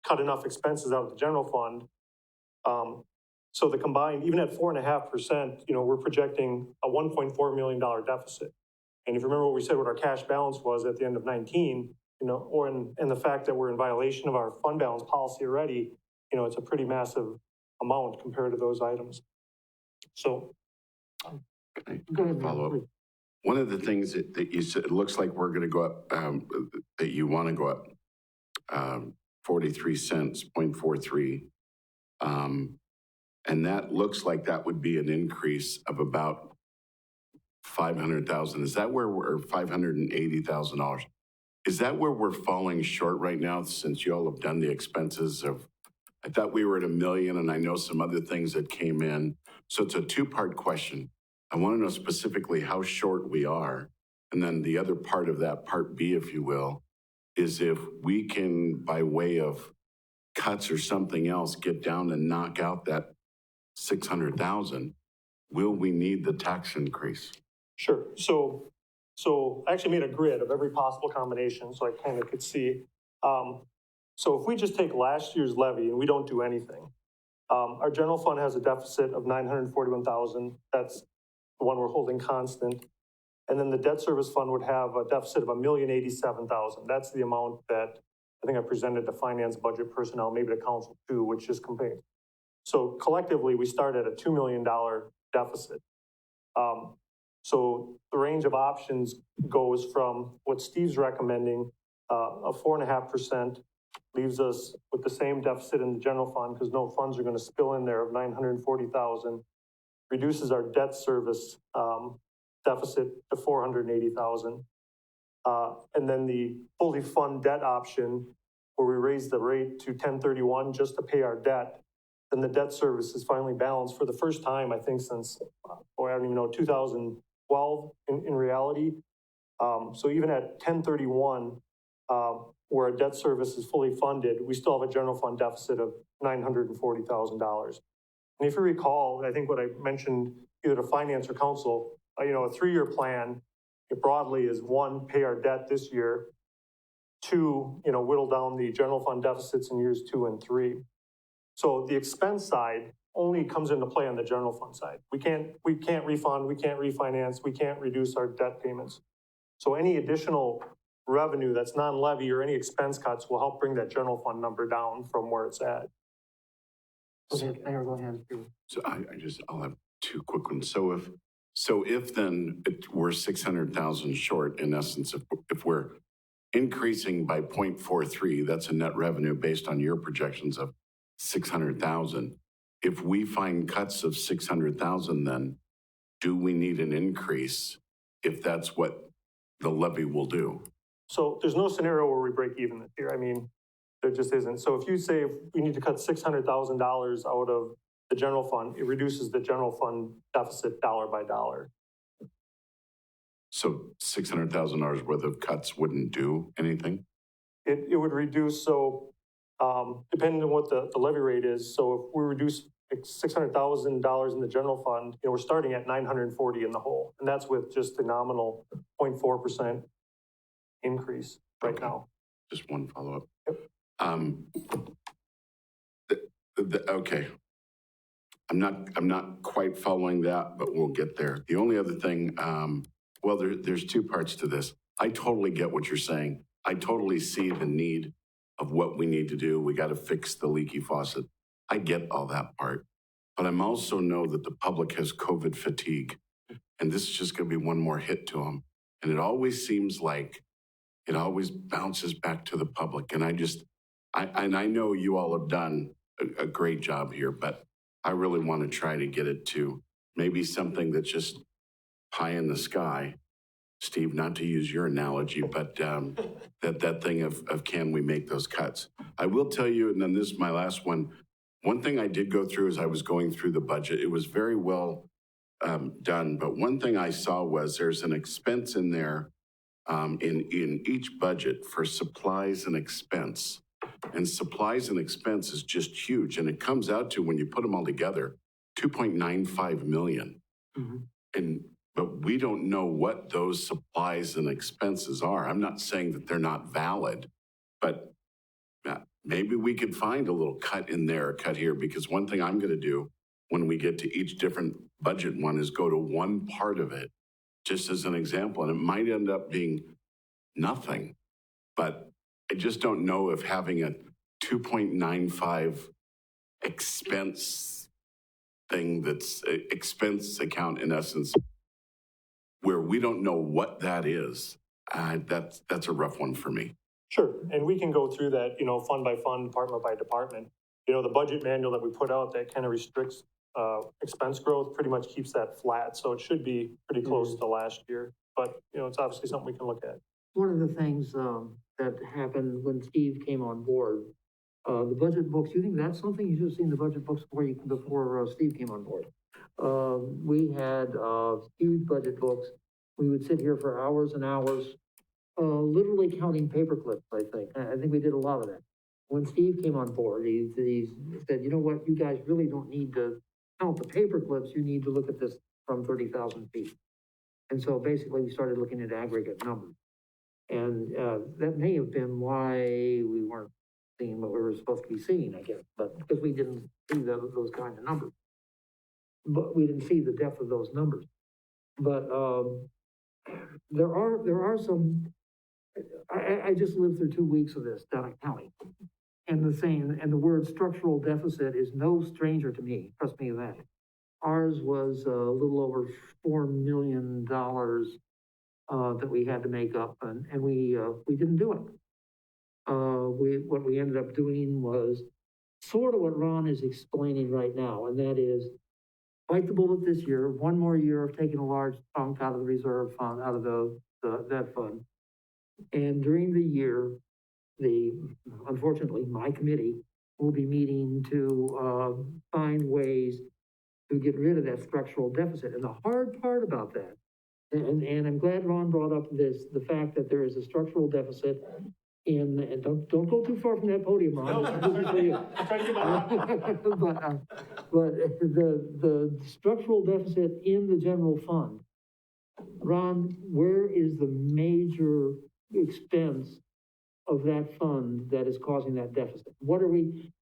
cut enough expenses out of the general fund. So the combined, even at 4.5%, we're projecting a $1.4 million deficit. And if you remember what we said, what our cash balance was at the end of 19, and the fact that we're in violation of our fund balance policy already, it's a pretty massive amount compared to those items. So. Go ahead, follow up. please. One of the things that you said, it looks like we're going to go up, that you want to go up 43 cents, 0.43. And that looks like that would be an increase of about 500,000. Is that where we're, $580,000? Is that where we're falling short right now, since you all have done the expenses of, I thought we were at $1 million, and I know some other things that came in. So it's a two-part question. I want to know specifically how short we are. And then the other part of that, part B, if you will, is if we can, by way of cuts or something else, get down and knock out that 600,000, will we need the tax increase? Sure. So I actually made a grid of every possible combination so I kind of could see. So if we just take last year's levy and we don't do anything, our general fund has a deficit of $941,000. That's the one we're holding constant. And then the debt service fund would have a deficit of $1,087,000. That's the amount that I think I presented to finance, budget, personnel, maybe to council too, which is compared. So collectively, we start at a $2 million deficit. So the range of options goes from what Steve's recommending, a 4.5%, leaves us with the same deficit in the general fund because no funds are going to spill in there of 940,000, reduces our debt service deficit to 480,000. And then the fully fund debt option, where we raise the rate to 1031 just to pay our debt, then the debt service is finally balanced for the first time, I think, since, I don't even know, 2012 in reality. So even at 1031, where our debt service is fully funded, we still have a general fund deficit of $940,000. And if you recall, I think what I mentioned either to finance or council, a 3-year plan, it broadly is 1, pay our debt this year, 2, whittle down the general fund deficits in years 2 and 3. So the expense side only comes into play on the general fund side. We can't refund, we can't refinance, we can't reduce our debt payments. So any additional revenue that's non-levy or any expense cuts will help bring that general fund number down from where it's at. Okay, Mayor, go ahead. So I'll have 2 quick ones. So if then we're 600,000 short, in essence, if we're increasing by 0.43, that's a net revenue based on your projections of 600,000. If we find cuts of 600,000, then do we need an increase if that's what the levy will do? So there's no scenario where we break even this year. I mean, there just isn't. So if you say we need to cut $600,000 out of the general fund, it reduces the general fund deficit dollar by dollar. So $600,000 worth of cuts wouldn't do anything? It would reduce, so depending on what the levy rate is, so if we reduce $600,000 in the general fund, we're starting at 940 in the hole. And that's with just the nominal 0.4% increase right now. Just one follow-up. Yep. Okay. I'm not quite following that, but we'll get there. The only other thing, well, there's 2 parts to this. I totally get what you're saying. I totally see the need of what we need to do. We got to fix the leaky faucet. I get all that part. But I'm also know that the public has COVID fatigue. And this is just going to be one more hit to them. And it always seems like it always bounces back to the public. And I know you all have done a great job here, but I really want to try to get it to maybe something that's just pie in the sky. Steve, not to use your analogy, but that thing of can we make those cuts? I will tell you, and then this is my last one. One thing I did go through as I was going through the budget, it was very well done. But one thing I saw was there's an expense in there in each budget for supplies and expense. And supplies and expense is just huge. And it comes out to, when you put them all together, $2.95 million. Mm-hmm. But we don't know what those supplies and expenses are. I'm not saying that they're not valid, but maybe we could find a little cut in there, a cut here, because one thing I'm going to do when we get to each different budget one is go to one part of it, just as an example. And it might end up being nothing, but I just don't know if having a 2.95 expense thing that's expense account in essence, where we don't know what that is, that's a rough one for me. Sure, and we can go through that, fund by fund, department by department. The budget manual that we put out that kind of restricts expense growth pretty much keeps that flat. So it should be pretty close to last year, but it's obviously something we can look at. One of the things that happened when Steve came on board, the budget books, you think that's something you should have seen the budget books before Steve came on board? We had huge budget books. We would sit here for hours and hours, literally counting paper clips, I think. I think we did a lot of that. When Steve came on board, he said, you know what, you guys really don't need to count the paper clips. You need to look at this from 30,000 feet. And so basically we started looking at aggregate numbers. And that may have been why we weren't seeing what we were supposed to be seeing, I guess, but because we didn't see those kind of numbers. But we didn't see the depth of those numbers. But, there are some, I just lived through 2 weeks of this down at county. And the word structural deficit is no stranger to me, trust me on that. Ours was a little over $4 million, that we had to make up, and we didn't do it. What we ended up doing was sort of what Ron is explaining right now, and that is bite the bullet this year, one more year of taking a large chunk out of the reserve fund, out of that fund. And during the year, unfortunately, my committee will be meeting to, find ways to get rid of that structural deficit. And the hard part about that, and I'm glad Ron brought up the fact that there is a structural deficit and don't go too far from that podium, Ron. But the structural deficit in the general fund, Ron, where is the major expense of that fund that is causing that deficit? What are we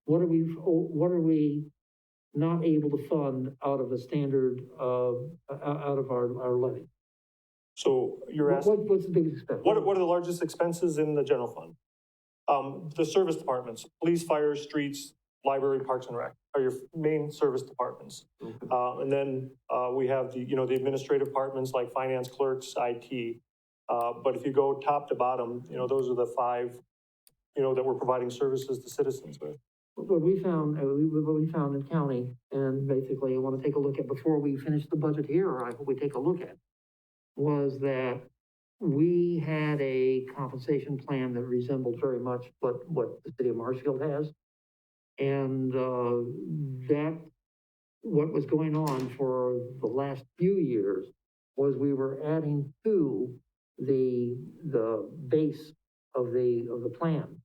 not able to fund out of the standard, out of our levy? So you're asking, What's the biggest expense? what are the largest expenses in the general fund? The service departments, police, fire, streets, library, parks and rec are your main service departments. And then, we have the administrative departments like finance, clerks, IT. But if you go top to bottom, those are the 5, that we're providing services to citizens with. What we found in county, and basically I want to take a look at before we finish the budget here, or I hope we take a look at, was that we had a compensation plan that resembled very much what the city of Marshfield has. And, what was going on for the last few years was we were adding to the base of the plan,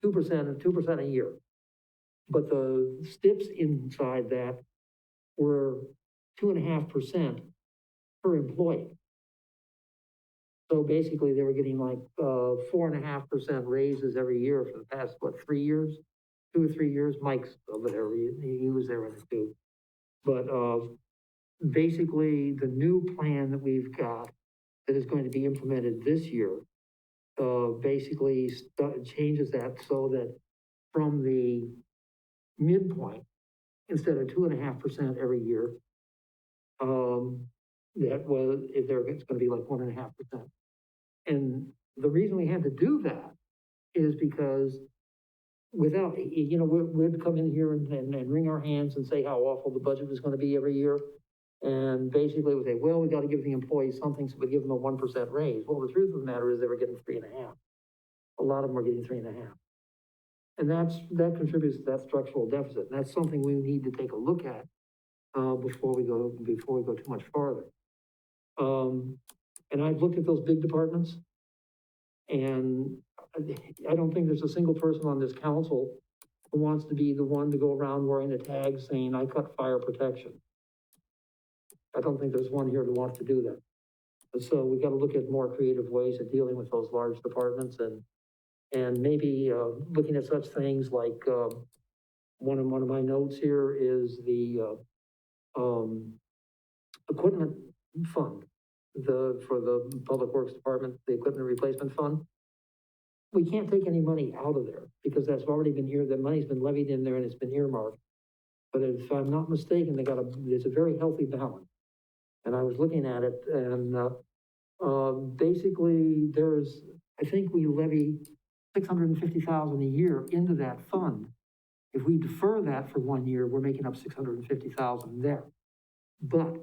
2% a year. But the steps inside that were 2.5% per employee. So basically they were getting like 4.5% raises every year for the past, 3 years? 2 or 3 years, Mike's over there, he was there in it too. But basically the new plan that we've got that is going to be implemented this year, basically changes that so that from the midpoint, instead of 2.5% every year, it's gonna be like 1.5%. And the reason we had to do that is because without, we'd come in here and wring our hands and say how awful the budget was gonna be every year. And basically we say, well, we gotta give the employees something, so we give them a 1% raise. Well, the truth of the matter is they were getting 3.5. A lot of them were getting 3.5. And that contributes to that structural deficit. And that's something we need to take a look at, before we go too much farther. And I've looked at those big departments, and I don't think there's a single person on this council who wants to be the one to go around wearing a tag saying, I cut fire protection. I don't think there's one here who wants to do that. And so we got to look at more creative ways of dealing with those large departments, and maybe looking at such things like one of my notes here is the equipment fund, for the Public Works Department, the equipment replacement fund. We can't take any money out of there because that's already been here. The money's been levied in there and it's been earmarked. But if I'm not mistaken, it's a very healthy balance. And I was looking at it, and basically I think we levy $650,000 a year into that fund. If we defer that for 1 year, we're making up $650,000 there. But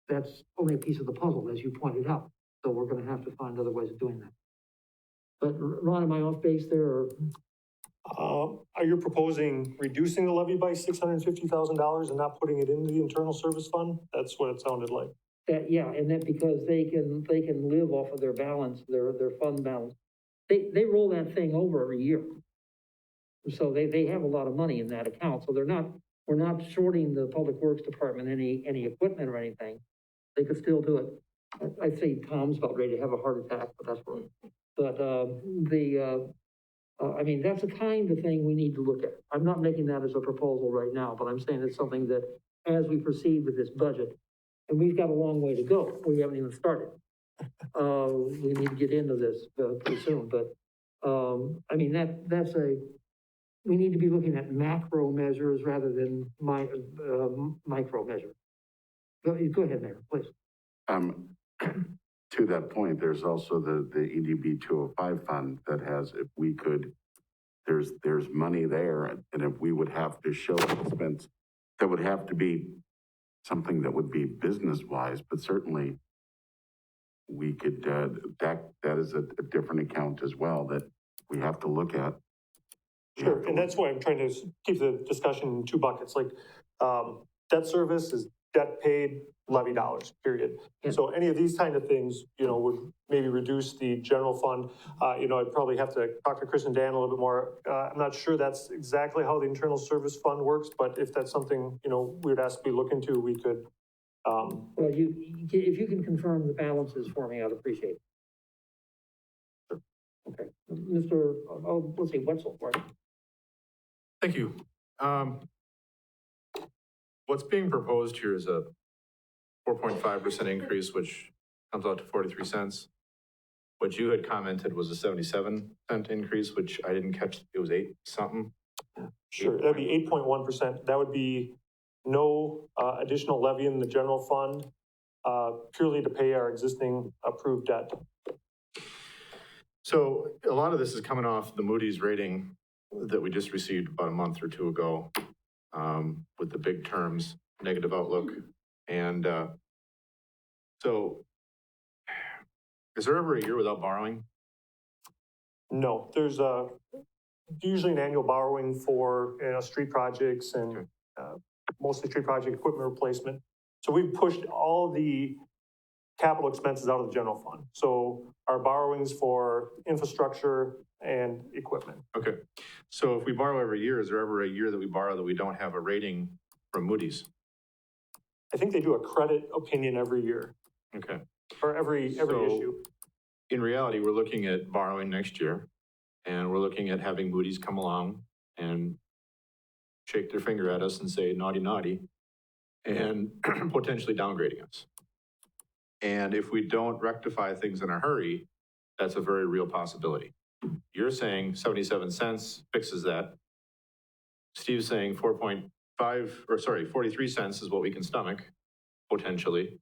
that's only a piece of the puzzle, as you pointed out. So we're going to have to find other ways of doing that. But Ron, am I off base there? Or? Are you proposing reducing the levy by $650,000 and not putting it into the internal service fund? That's what it sounded like. Yeah, and that because they can live off of their balance, their fund balance. They roll that thing over every year. So they have a lot of money in that account. So we're not shorting the Public Works Department any equipment or anything. They could still do it. I'd say Tom's about ready to have a heart attack, but that's right. But I mean, that's the kind of thing we need to look at. I'm not making that as a proposal right now, but I'm saying it's something that as we proceed with this budget, And we've got a long way to go. We haven't even started. We need to get into this pretty soon, but, I mean, we need to be looking at macro measures rather than micro measures. Go ahead, Mayor, please. To that point, there's also the EDB 205 fund that has, if we could, there's money there, and if we would have to show expense, that would have to be something that would be business-wise, but certainly we could, that is a different account as well that we have to look at. Sure, and that's why I'm trying to keep the discussion in two buckets, like, debt service is debt paid, levy dollars, period. Yeah. So any of these kind of things, would maybe reduce the general fund. I'd probably have to talk to Chris and Dan a little bit more. I'm not sure that's exactly how the internal service fund works, but if that's something, we would ask to be looked into, we could. Well, if you can confirm the balances for me, I'd appreciate it. Okay, let's see, Wetzel, right? Thank you. What's being proposed here is a 4.5% increase, which comes out to 43 cents. What you had commented was a 77-cent increase, which I didn't catch. It was 8 something. Sure, that'd be 8.1%. That would be no additional levy in the general fund, purely to pay our existing approved debt. So a lot of this is coming off the Moody's rating that we just received about a month or two ago, with the big terms, negative outlook. And so is there ever a year without borrowing? No, there's usually an annual borrowing for, street projects and mostly street project equipment replacement. So we've pushed all the capital expenses out of the general fund. So our borrowings for infrastructure and equipment. Okay. So if we borrow every year, is there ever a year that we borrow that we don't have a rating from Moody's? I think they do a credit opinion every year. Okay. Or every issue. In reality, we're looking at borrowing next year, and we're looking at having Moody's come along and shake their finger at us and say, naughty, naughty, and potentially downgrading us. And if we don't rectify things in a hurry, that's a very real possibility. You're saying 77 cents fixes that. Steve's saying 43 cents is what we can stomach, potentially.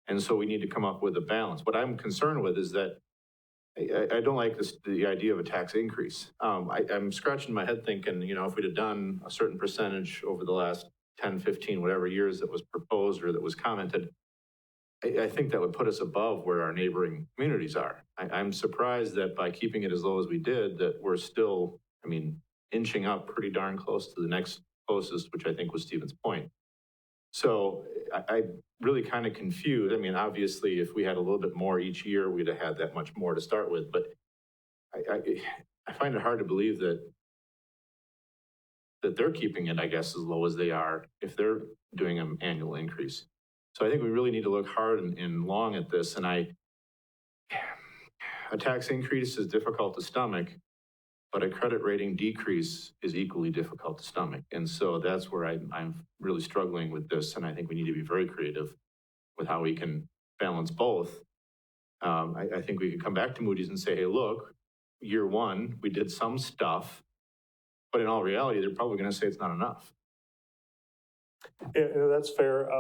And so we need to come up with a balance. What I'm concerned with is that I don't like the idea of a tax increase. I'm scratching my head thinking, if we'd have done a certain percentage over the last 10, 15, whatever years that was proposed or that was commented, I think that would put us above where our neighboring communities are. I'm surprised that by keeping it as low as we did, that we're still, inching up pretty darn close to the next closest, which I think was Stephen's point. So I really kind of confused. Obviously, if we had a little bit more each year, we'd have had that much more to start with. But I find it hard to believe that they're keeping it, I guess, as low as they are if they're doing an annual increase. So I think we really need to look hard and long at this. And a tax increase is difficult to stomach, but a credit rating decrease is equally difficult to stomach. And so that's where I'm really struggling with this. And I think we need to be very creative with how we can balance both. I think we could come back to Moody's and say, hey, look, year one, we did some stuff, but in all reality, they're probably going to say it's not enough. Yeah, that's fair.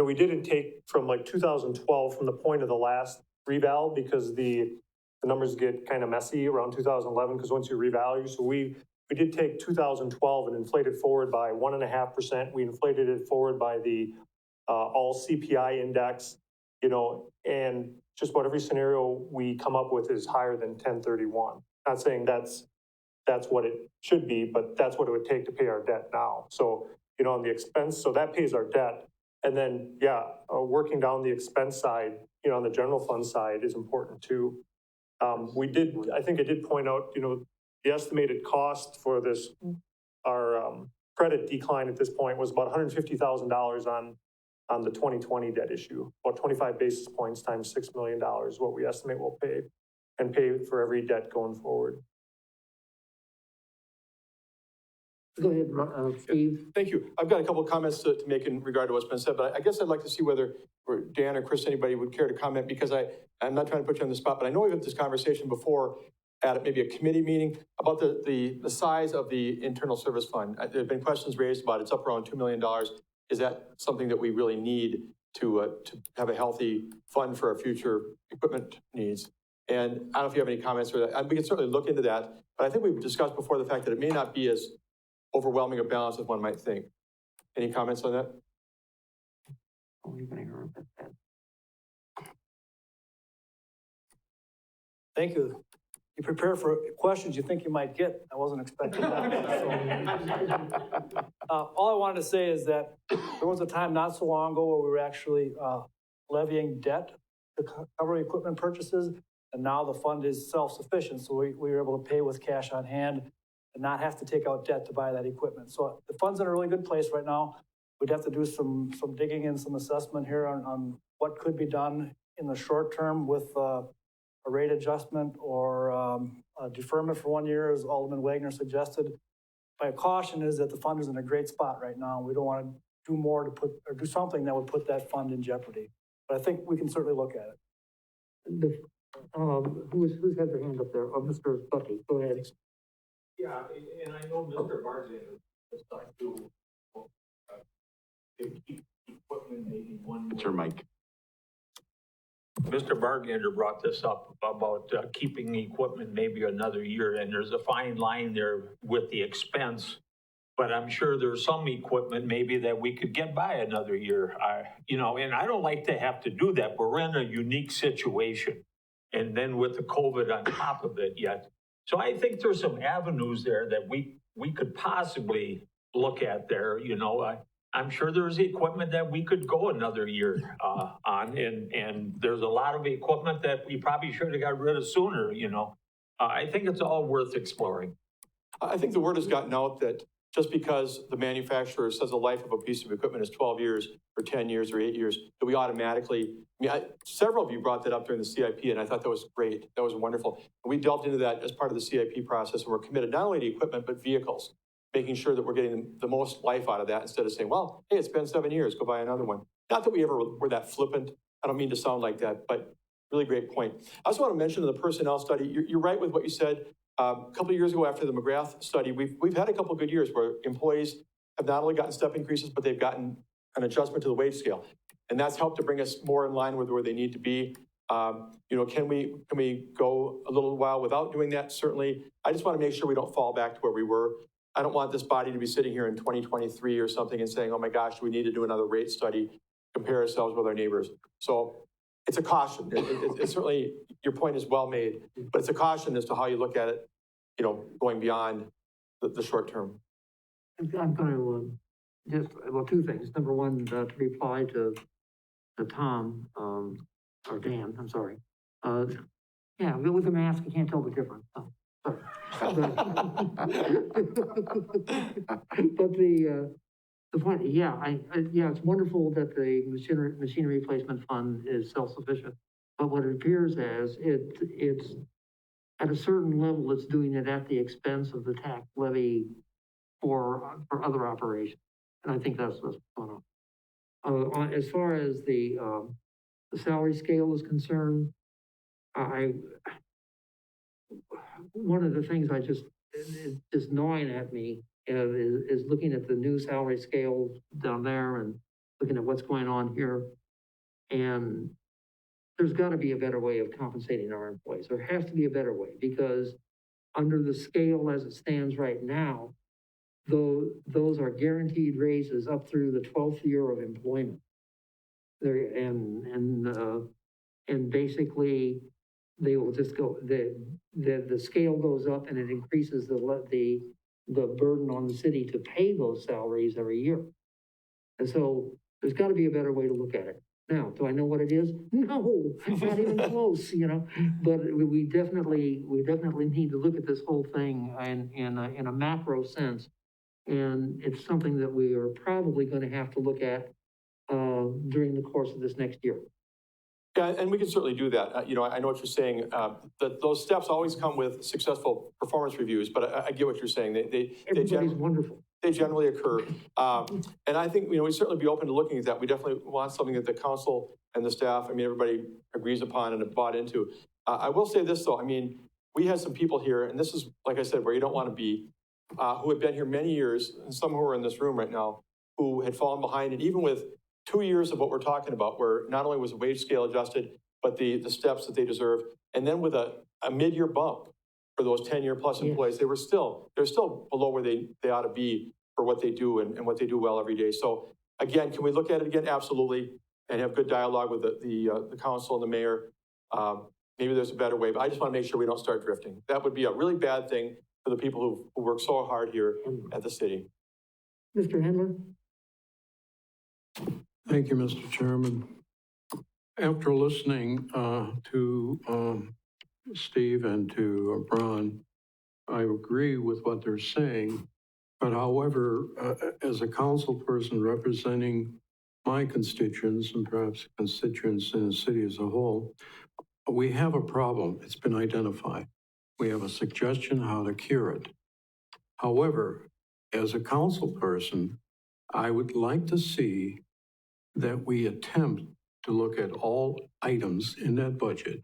We did intake from like 2012 from the point of the last reval because the numbers get kind of messy around 2011 because once you revalue, so we did take 2012 and inflated forward by 1.5%. We inflated it forward by the all CPI index, and just about every scenario we come up with is higher than 1031. Not saying that's what it should be, but that's what it would take to pay our debt now. So, on the expense, so that pays our debt. And then, working down the expense side, on the general fund side is important too. I think I did point out, the estimated cost for this, our credit decline at this point was about $150,000 on the 2020 debt issue. About 25 basis points times $6 million is what we estimate we'll pay and pay for every debt going forward. Go ahead, Steve. Thank you. I've got a couple of comments to make in regard to what's been said, but I guess I'd like to see whether or Dan or Chris, anybody would care to comment, because I'm not trying to put you on the spot, but I know we've had this conversation before at maybe a committee meeting about the size of the internal service fund. There have been questions raised about it. It's up around $2 million. Is that something that we really need to have a healthy fund for our future equipment needs? And I don't know if you have any comments or that. We can certainly look into that, but I think we've discussed before the fact that it may not be as overwhelming a balance as one might think. Any comments on that? Thank you. You prepare for questions you think you might get. I wasn't expecting that. All I wanted to say is that there was a time not so long ago where we were actually levying debt to cover equipment purchases, and now the fund is self-sufficient, so we were able to pay with cash on hand and not have to take out debt to buy that equipment. So the fund's in a really good place right now. We'd have to do some digging and some assessment here on what could be done in the short term with a rate adjustment or a deferment for 1 year, as Alderman Wagner suggested. My caution is that the fund is in a great spot right now. We don't want to do more to do something that would put that fund in jeopardy. But I think we can certainly look at it. Who's got their hand up there? Oh, Mr. Bucky, go ahead. Yeah, and I know Mr. Barzan is trying to keep equipment maybe one. It's your mic. Mr. Bargander brought this up about keeping the equipment maybe another year, and there's a fine line there with the expense. But I'm sure there's some equipment maybe that we could get by another year. And I don't like to have to do that. We're in a unique situation. And then with the COVID on top of it yet. So I think there's some avenues there that we could possibly look at there. I'm sure there's equipment that we could go another year on, and there's a lot of equipment that we probably should have got rid of sooner. I think it's all worth exploring. I think the word has gotten out that just because the manufacturer says the life of a piece of equipment is 12 years or 10 years or 8 years, that we automatically, several of you brought that up during the CIP, and I thought that was great. That was wonderful. And we delved into that as part of the CIP process, and we're committed not only to equipment, but vehicles, making sure that we're getting the most life out of that instead of saying, well, hey, it's been 7 years, go buy another one. Not that we ever were that flippant. I don't mean to sound like that, but really great point. I also want to mention the personnel study. You're right with what you said. A couple of years ago after the McGrath study, we've had a couple of good years where employees have not only gotten step increases, but they've gotten an adjustment to the wage scale. And that's helped to bring us more in line with where they need to be. Can we go a little while without doing that? Certainly. I just want to make sure we don't fall back to where we were. I don't want this body to be sitting here in 2023 or something and saying, oh my gosh, we need to do another rate study, compare ourselves with our neighbors. So it's a caution. It's certainly, your point is well made, but it's a caution as to how you look at it, going beyond the short term. I'm going to two things. Number one, to reply to Tom, or Dan, I'm sorry. Yeah, with the mask, you can't tell the difference. Oh, sorry. But the point, it's wonderful that the machinery replacement fund is self-sufficient. But what it appears as, it's at a certain level, it's doing it at the expense of the tax levy for other operations. And I think that's what's going on. As far as the salary scale is concerned, one of the things is gnawing at me is looking at the new salary scale down there and looking at what's going on here. And there's got to be a better way of compensating our employees. There has to be a better way, because under the scale as it stands right now, those are guaranteed raises up through the 12th year of employment. And basically they will just go, the scale goes up and it increases the burden on the city to pay those salaries every year. And so there's got to be a better way to look at it. Now, do I know what it is? No, not even close, But we definitely need to look at this whole thing in a macro sense. And it's something that we are probably going to have to look at during the course of this next year. Yeah, and we can certainly do that. I know what you're saying. That those steps always come with successful performance reviews, but I get what you're saying. Everybody's wonderful. they generally occur. And I think, we'd certainly be open to looking at that. We definitely want something that the council and the staff, everybody agrees upon and have bought into. I will say this, though, we had some people here, and this is, like I said, where you don't want to be, who have been here many years, and some who are in this room right now, who had fallen behind, and even with 2 years of what we're talking about, where not only was the wage scale adjusted, but the steps that they deserve, and then with a mid-year bump for those 10-year plus employees, they're still below where they ought to be for what they do and what they do well every day. So again, can we look at it again? Absolutely, and have good dialogue with the council and the mayor. Maybe there's a better way, but I just want to make sure we don't start drifting. That would be a really bad thing for the people who work so hard here at the city. Mr. Handler? Thank you, Mr. Chairman. After listening to Steve and to Ron, I agree with what they're saying. But however, as a council person representing my constituents and perhaps constituents in the city as a whole, we have a problem. It's been identified. We have a suggestion how to cure it. However, as a council person, I would like to see that we attempt to look at all items in that budget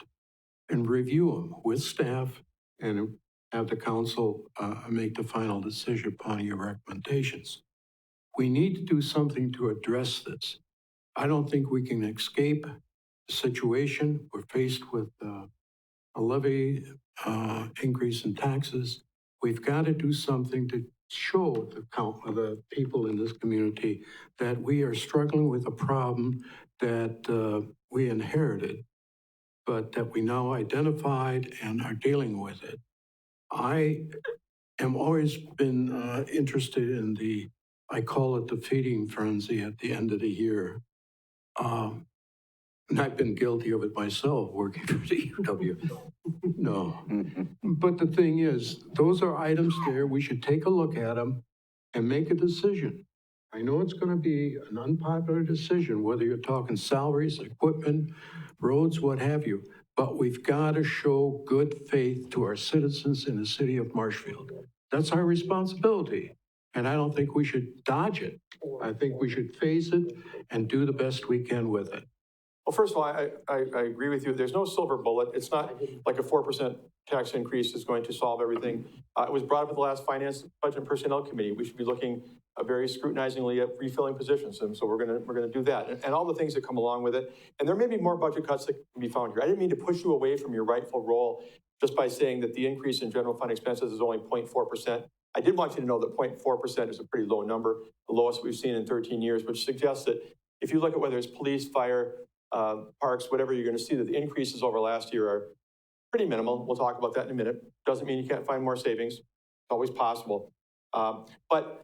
and review them with staff and have the council make the final decision upon your recommendations. We need to do something to address this. I don't think we can escape the situation. We're faced with a levy increase in taxes. We've got to do something to show the people in this community that we are struggling with a problem that we inherited, but that we now identified and are dealing with it. I am always been interested in I call it the feeding frenzy at the end of the year. And I've been guilty of it myself working for the UW. No. But the thing is, those are items there. We should take a look at them and make a decision. I know it's going to be an unpopular decision, whether you're talking salaries, equipment, roads, what have you. But we've got to show good faith to our citizens in the city of Marshfield. That's our responsibility. And I don't think we should dodge it. I think we should face it and do the best we can with it. Well, first of all, I agree with you. There's no silver bullet. It's not like a 4% tax increase is going to solve everything. It was brought up at the last Finance, Budget, and Personnel Committee. We should be looking very scrutinizingly at refilling positions, and so we're gonna do that, and all the things that come along with it. And there may be more budget cuts that can be found here. I didn't mean to push you away from your rightful role just by saying that the increase in general fund expenses is only 0.4%. I did want you to know that 0.4% is a pretty low number, the lowest we've seen in 13 years, which suggests that if you look at whether it's police, fire, parks, whatever, you're going to see that the increases over last year are pretty minimal. We'll talk about that in a minute. Doesn't mean you can't find more savings. It's always possible. But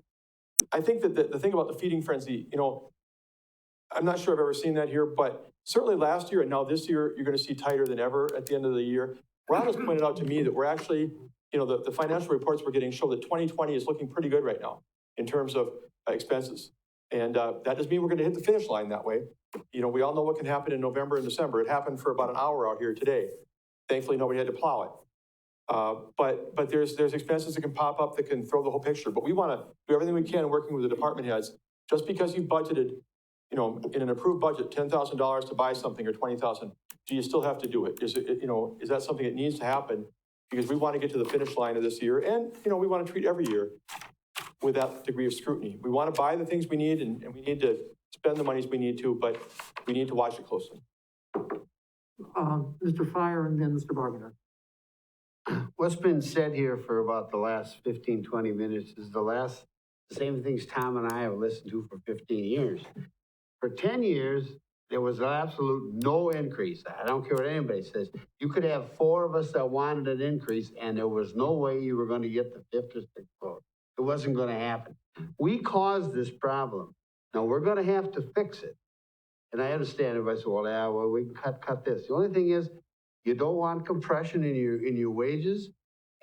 I think that the thing about the feeding frenzy, I'm not sure I've ever seen that here, but certainly last year and now this year, you're going to see tighter than ever at the end of the year. Ron has pointed out to me that we're actually, the financial reports we're getting show that 2020 is looking pretty good right now in terms of expenses. And that doesn't mean we're going to hit the finish line that way. We all know what can happen in November and December. It happened for about an hour out here today. Thankfully, nobody had to plow it. But there's expenses that can pop up that can throw the whole picture. But we want to do everything we can working with the department heads. Just because you budgeted, in an approved budget, $10,000 to buy something or $20,000, do you still have to do it? Is that something that needs to happen? Because we want to get to the finish line of this year, and we want to treat every year with that degree of scrutiny. We want to buy the things we need, and we need to spend the monies we need to, but we need to watch it closely. Mr. Fire and then Mr. Barginer. What's been said here for about the last 15, 20 minutes is the same things Tom and I have listened to for 15 years. For 10 years, there was absolute no increase. I don't care what anybody says. You could have 4 of us that wanted an increase, and there was no way you were going to get the 5th or 6th floor. It wasn't going to happen. We caused this problem. Now, we're going to have to fix it. And I understand everybody says, well, we can cut this. The only thing is, you don't want compression in your wages.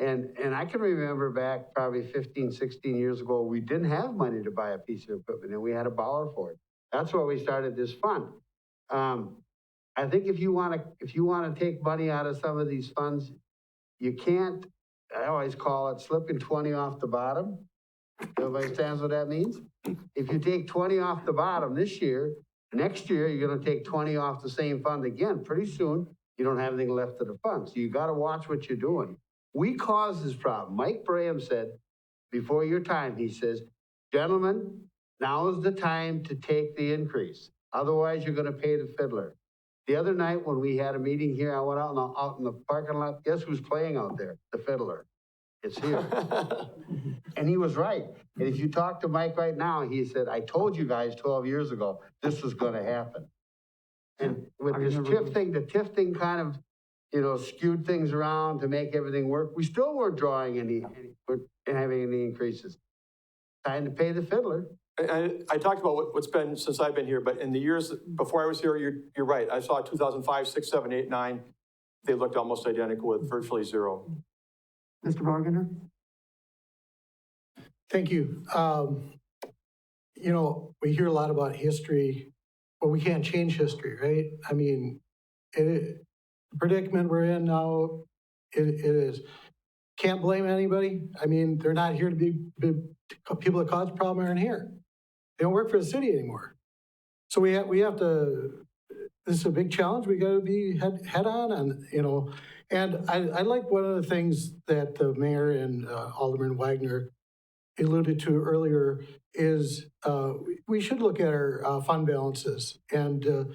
And I can remember back probably 15, 16 years ago, we didn't have money to buy a piece of equipment, and we had to borrow for it. That's why we started this fund. I think if you want to take money out of some of these funds, you can't, I always call it slipping 20 off the bottom. Everybody understands what that means? If you take 20 off the bottom this year, next year, you're gonna take 20 off the same fund again. Pretty soon, you don't have anything left of the fund. So you gotta watch what you're doing. We caused this problem. Mike Braham said, before your time, he says, gentlemen, now is the time to take the increase. Otherwise, you're gonna pay the fiddler. The other night when we had a meeting here, I went out in the parking lot. Guess who's playing out there? The fiddler. It's here. And he was right. And if you talk to Mike right now, he said, I told you guys 12 years ago, this was gonna happen. And with this TIF thing, the TIF thing kind of, skewed things around to make everything work. We still weren't drawing any having any increases. Time to pay the fiddler. I talked about what's been since I've been here, but in the years before I was here, you're right. I saw 2005, 6, 7, 8, 9. They looked almost identical with virtually zero. Mr. Bargender? Thank you. We hear a lot about history, but we can't change history, right? I mean, the predicament we're in now, it is. Can't blame anybody. I mean, they're not here to be people that cause the problem aren't here. They don't work for the city anymore. So we have to, this is a big challenge. We got to be head on, and I like one of the things that the mayor and Alderman Wagner alluded to earlier is we should look at our fund balances and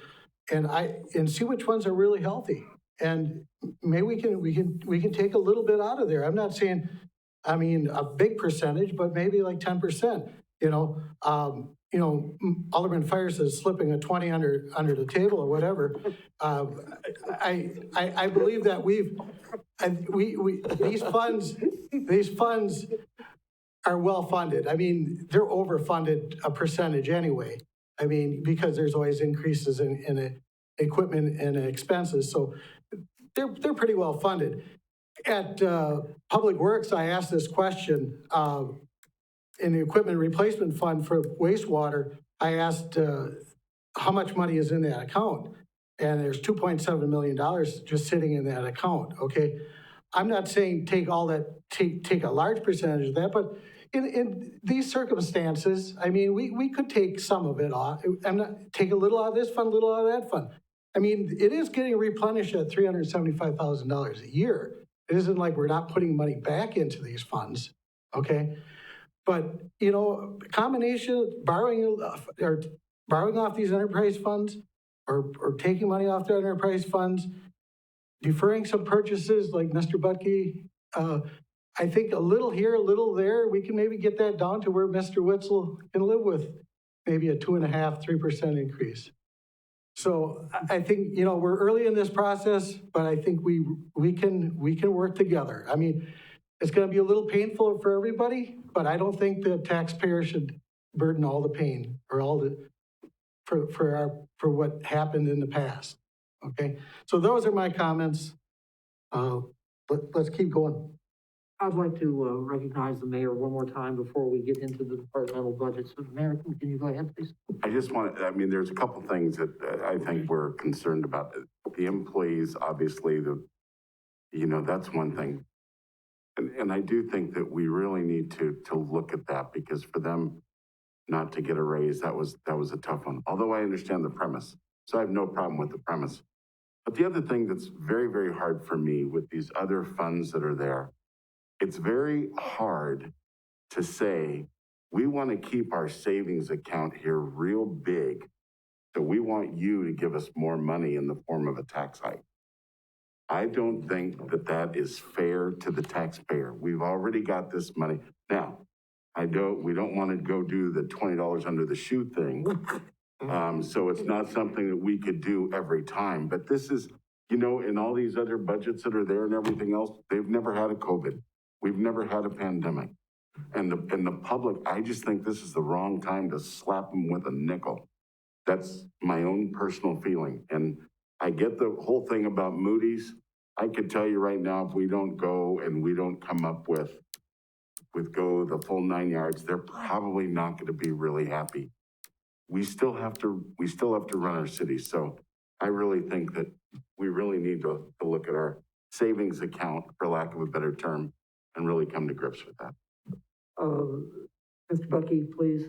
see which ones are really healthy. And maybe we can take a little bit out of there. I'm not saying, a big percentage, but maybe like 10%. Alderman Fires is slipping a 20 under the table or whatever. I believe that these funds are well funded. I mean, they're overfunded a percentage anyway. I mean, because there's always increases in equipment and expenses. So they're pretty well funded. At Public Works, I asked this question in the equipment replacement fund for wastewater. I asked how much money is in that account, and there's $2.7 million just sitting in that account. Okay, I'm not saying take all that, take a large percentage of that, but in these circumstances, I mean, we could take some of it off. Take a little out of this fund, a little out of that fund. I mean, it is getting replenished at $375,000 a year. It isn't like we're not putting money back into these funds, okay? But, combination, borrowing off these enterprise funds or taking money off the enterprise funds, deferring some purchases like Mr. Butke, I think a little here, a little there, we can maybe get that down to where Mr. Witzel can live with maybe a 2.5%, 3% increase. So I think, we're early in this process, but I think we can work together. I mean, it's going to be a little painful for everybody, but I don't think the taxpayer should burden all the pain or all the for what happened in the past. Okay, so those are my comments. Let's keep going. I'd like to recognize the mayor one more time before we get into the departmental budgets. So, Mayor, can you go ahead, please? I just want to, there's a couple things that I think we're concerned about. The employees, obviously, that's one thing. And I do think that we really need to look at that, because for them not to get a raise, that was a tough one. Although I understand the premise, so I have no problem with the premise. But the other thing that's very, very hard for me with these other funds that are there, it's very hard to say, we want to keep our savings account here real big, so we want you to give us more money in the form of a tax hike. I don't think that is fair to the taxpayer. We've already got this money. Now, we don't want to go do the $20 under the shoe thing. So it's not something that we could do every time, but this is, in all these other budgets that are there and everything else, they've never had a COVID. We've never had a pandemic. And the public, I just think this is the wrong time to slap them with a nickel. That's my own personal feeling. And I get the whole thing about Moody's. I could tell you right now, if we don't go and we don't come up with go the full 9 yards, they're probably not going to be really happy. We still have to run our city. So I really think that we really need to look at our savings account, for lack of a better term, and really come to grips with that. Mr. Bucky, please.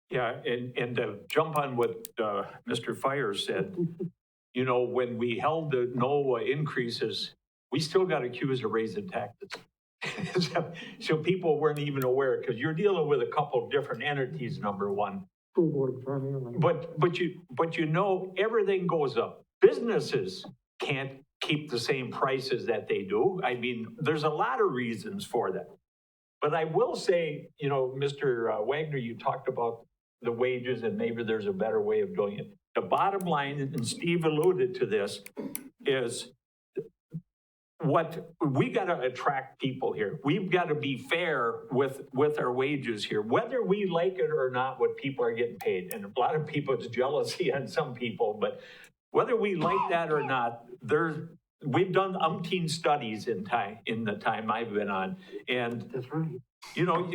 Yeah, and to jump on what Mr. Fire said, you know, when we held the no increases, we still got accused of raising taxes. So people weren't even aware, because you're dealing with a couple of different entities, number one. School board primarily. But you know, everything goes up. Businesses can't keep the same prices that they do. I mean, there's a lot of reasons for that. But I will say, you know, Mr. Wagner, you talked about the wages and maybe there's a better way of doing it. The bottom line, and Steve alluded to this, is what we got to attract people here. We've got to be fair with our wages here, whether we like it or not, what people are getting paid. And a lot of people, it's jealousy on some people, but whether we like that or not, we've done umpteen studies in the time I've been on. And That's right. you know,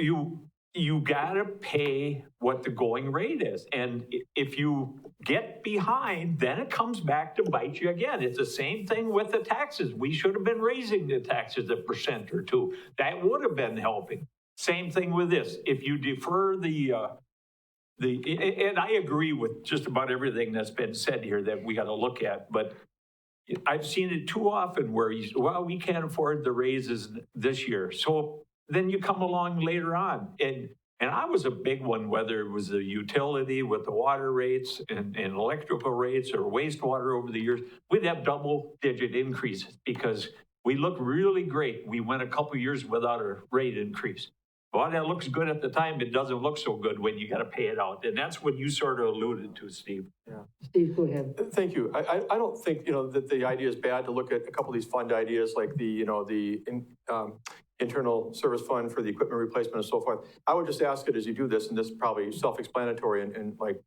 you gotta pay what the going rate is. And if you get behind, then it comes back to bite you again. It's the same thing with the taxes. We should have been raising the taxes 1% or 2%. That would have been helping. Same thing with this. If you defer and I agree with just about everything that's been said here that we gotta look at, but I've seen it too often where we can't afford the raises this year. So then you come along later on. And I was a big one, whether it was the utility with the water rates and electrical rates or wastewater over the years, we'd have double-digit increases because we look really great. We went a couple years without a rate increase. Well, that looks good at the time. It doesn't look so good when you got to pay it out. And that's what you sort of alluded to, Steve. Yeah. Steve, go ahead. Thank you. I don't think, you know, that the idea is bad to look at a couple of these fund ideas like the internal service fund for the equipment replacement and so forth. I would just ask it as you do this, and this is probably self-explanatory and like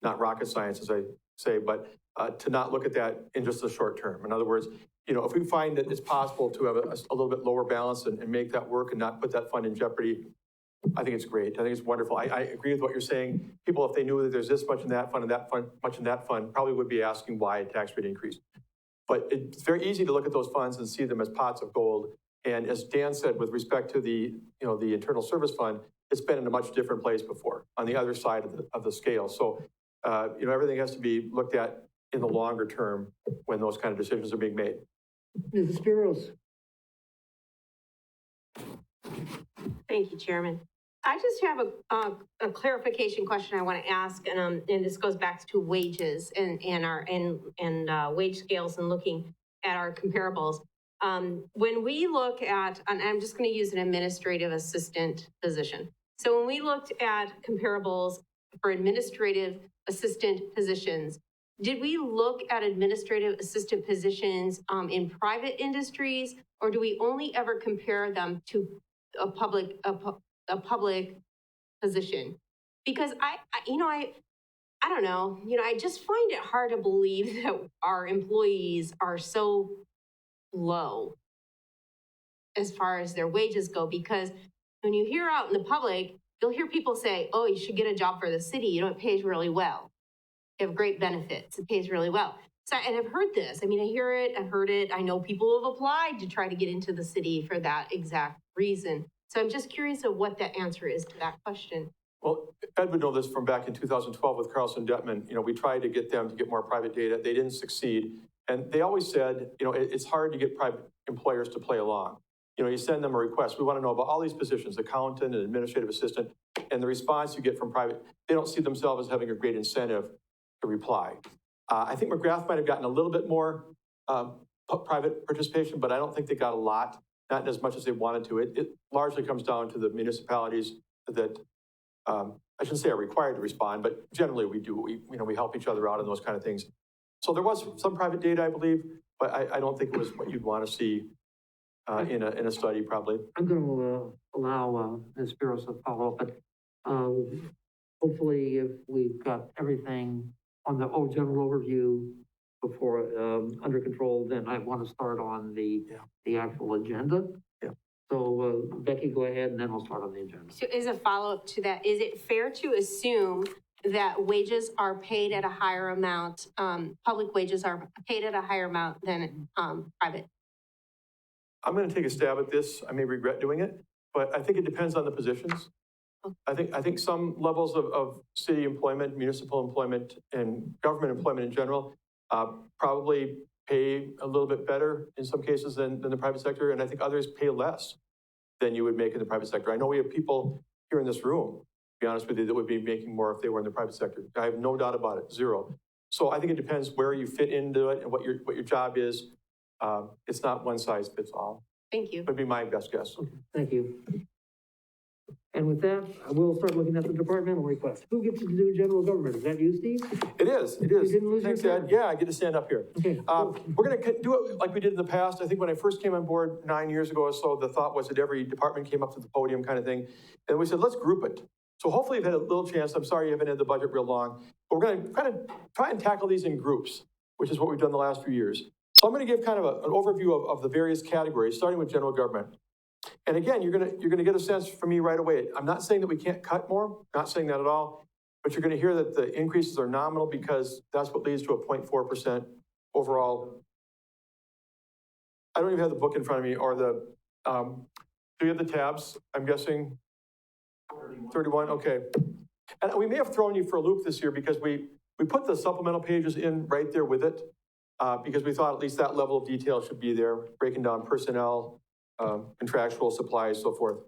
not rocket science, as I say, but to not look at that in just the short term. In other words, you know, if we find that it's possible to have a little bit lower balance and make that work and not put that fund in jeopardy, I think it's great. I think it's wonderful. I agree with what you're saying. People, if they knew that there's this much in that fund and that fund, much in that fund, probably would be asking why a tax rate increase. But it's very easy to look at those funds and see them as pots of gold. And as Dan said, with respect to the internal service fund, it's been in a much different place before, on the other side of the scale. So, everything has to be looked at in the longer term when those kind of decisions are being made. Mrs. Spiros. Thank you, Chairman. I just have a clarification question I want to ask, and this goes back to wages and our wage scales and looking at our comparables. When we look at, and I'm just going to use an administrative assistant position. So when we looked at comparables for administrative assistant positions, did we look at administrative assistant positions in private industries, or do we only ever compare them to a public position? Because I don't know, I just find it hard to believe that our employees are so low as far as their wages go, because when you hear out in the public, you'll hear people say, oh, you should get a job for the city. It pays really well. They have great benefits. It pays really well. So, and I've heard this. I mean, I hear it, I've heard it. I know people who have applied to try to get into the city for that exact reason. So I'm just curious of what the answer is to that question. Well, Ed would know this from back in 2012 with Carlson Detman. We tried to get them to get more private data. They didn't succeed. And they always said, it's hard to get private employers to play along. You send them a request. We want to know about all these positions, accountant and administrative assistant, and the response you get from private, they don't see themselves as having a great incentive to reply. I think McGrath might have gotten a little bit more private participation, but I don't think they got a lot, not as much as they wanted to. It largely comes down to the municipalities that, I shouldn't say are required to respond, but generally we do. We help each other out in those kind of things. So there was some private data, I believe, but I don't think it was what you'd want to see in a study, probably. I'm going to allow Ms. Spiros to follow up, but hopefully if we've got everything on the general overview before under control, then I want to start on the actual agenda. Yeah. So Becky, go ahead, and then we'll start on the agenda. So as a follow-up to that, is it fair to assume that wages are paid at a higher amount, public wages are paid at a higher amount than private? I'm going to take a stab at this. I may regret doing it, but I think it depends on the positions. I think some levels of city employment, municipal employment, and government employment in general, probably pay a little bit better in some cases than the private sector, and I think others pay less than you would make in the private sector. I know we have people here in this room, to be honest with you, that would be making more if they were in the private sector. I have no doubt about it, zero. So I think it depends where you fit into it and what your job is. It's not one size fits all. Thank you. Would be my best guess. Okay, thank you. And with that, we'll start looking at the departmental requests. Who gets to do general government? Is that you, Steve? It is. You didn't lose your Thanks, Ed. turn? Yeah, I get to stand up here. Okay. We're gonna do it like we did in the past. I think when I first came on board 9 years ago or so, the thought was that every department came up to the podium kind of thing. And we said, let's group it. So hopefully you've had a little chance. I'm sorry you haven't had the budget real long, but we're gonna kind of try and tackle these in groups, which is what we've done the last few years. So I'm gonna give kind of an overview of the various categories, starting with general government. And again, you're gonna get a sense from me right away. I'm not saying that we can't cut more, not saying that at all, but you're gonna hear that the increases are nominal because that's what leads to a 0.4% overall. I don't even have the book in front of me or the, do you have the tabs, I'm guessing? 31, okay. And we may have thrown you for a loop this year because we put the supplemental pages in right there with it because we thought at least that level of detail should be there, breaking down personnel, contractual supplies, so forth.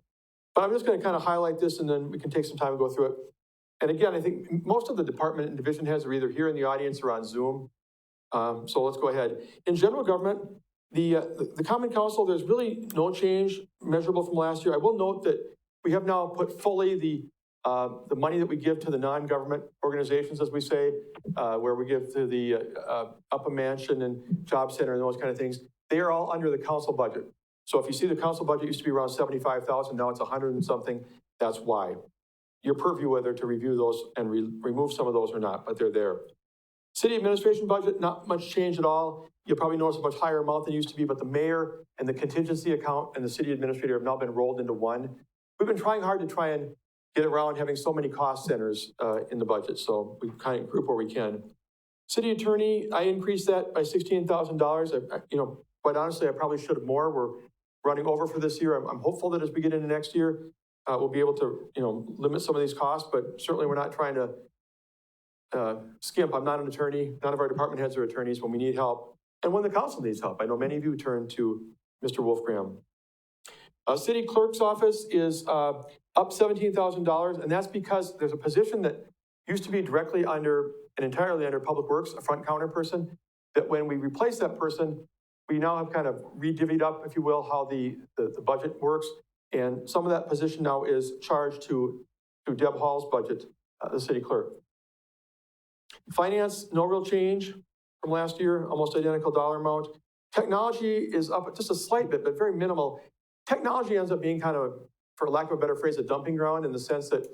But I'm just going to kind of highlight this and then we can take some time to go through it. And again, I think most of the department and division heads are either here in the audience or on Zoom. So let's go ahead. In general government, the Common Council, there's really no change measurable from last year. I will note that we have now put fully the money that we give to the non-government organizations, as we say, where we give to the Upper Mansion and Job Center and those kind of things. They are all under the council budget. So if you see the council budget used to be around 75,000, now it's 100 and something, that's why. Your purview whether to review those and remove some of those or not, but they're there. City administration budget, not much change at all. You'll probably notice a much higher amount than it used to be, but the mayor and the contingency account and the city administrator have now been rolled into one. We've been trying hard to try and get around having so many cost centers in the budget, so we kind of group where we can. City attorney, I increased that by $16,000. Quite honestly, I probably should have more. We're running over for this year. I'm hopeful that as we get into next year, we'll be able to, limit some of these costs, but certainly we're not trying to skimp. I'm not an attorney. None of our department heads are attorneys when we need help. And when the council needs help, I know many of you turn to Mr. Wolfgram. City clerk's office is up $17,000, and that's because there's a position that used to be directly under and entirely under Public Works, a front counter person, that when we replace that person, we now have kind of redivvied up, if you will, how the budget works. And some of that position now is charged to Deb Hall's budget, the city clerk. Finance, no real change from last year, almost identical dollar amount. Technology is up just a slight bit, but very minimal. Technology ends up being kind of, for lack of a better phrase, a dumping ground in the sense that,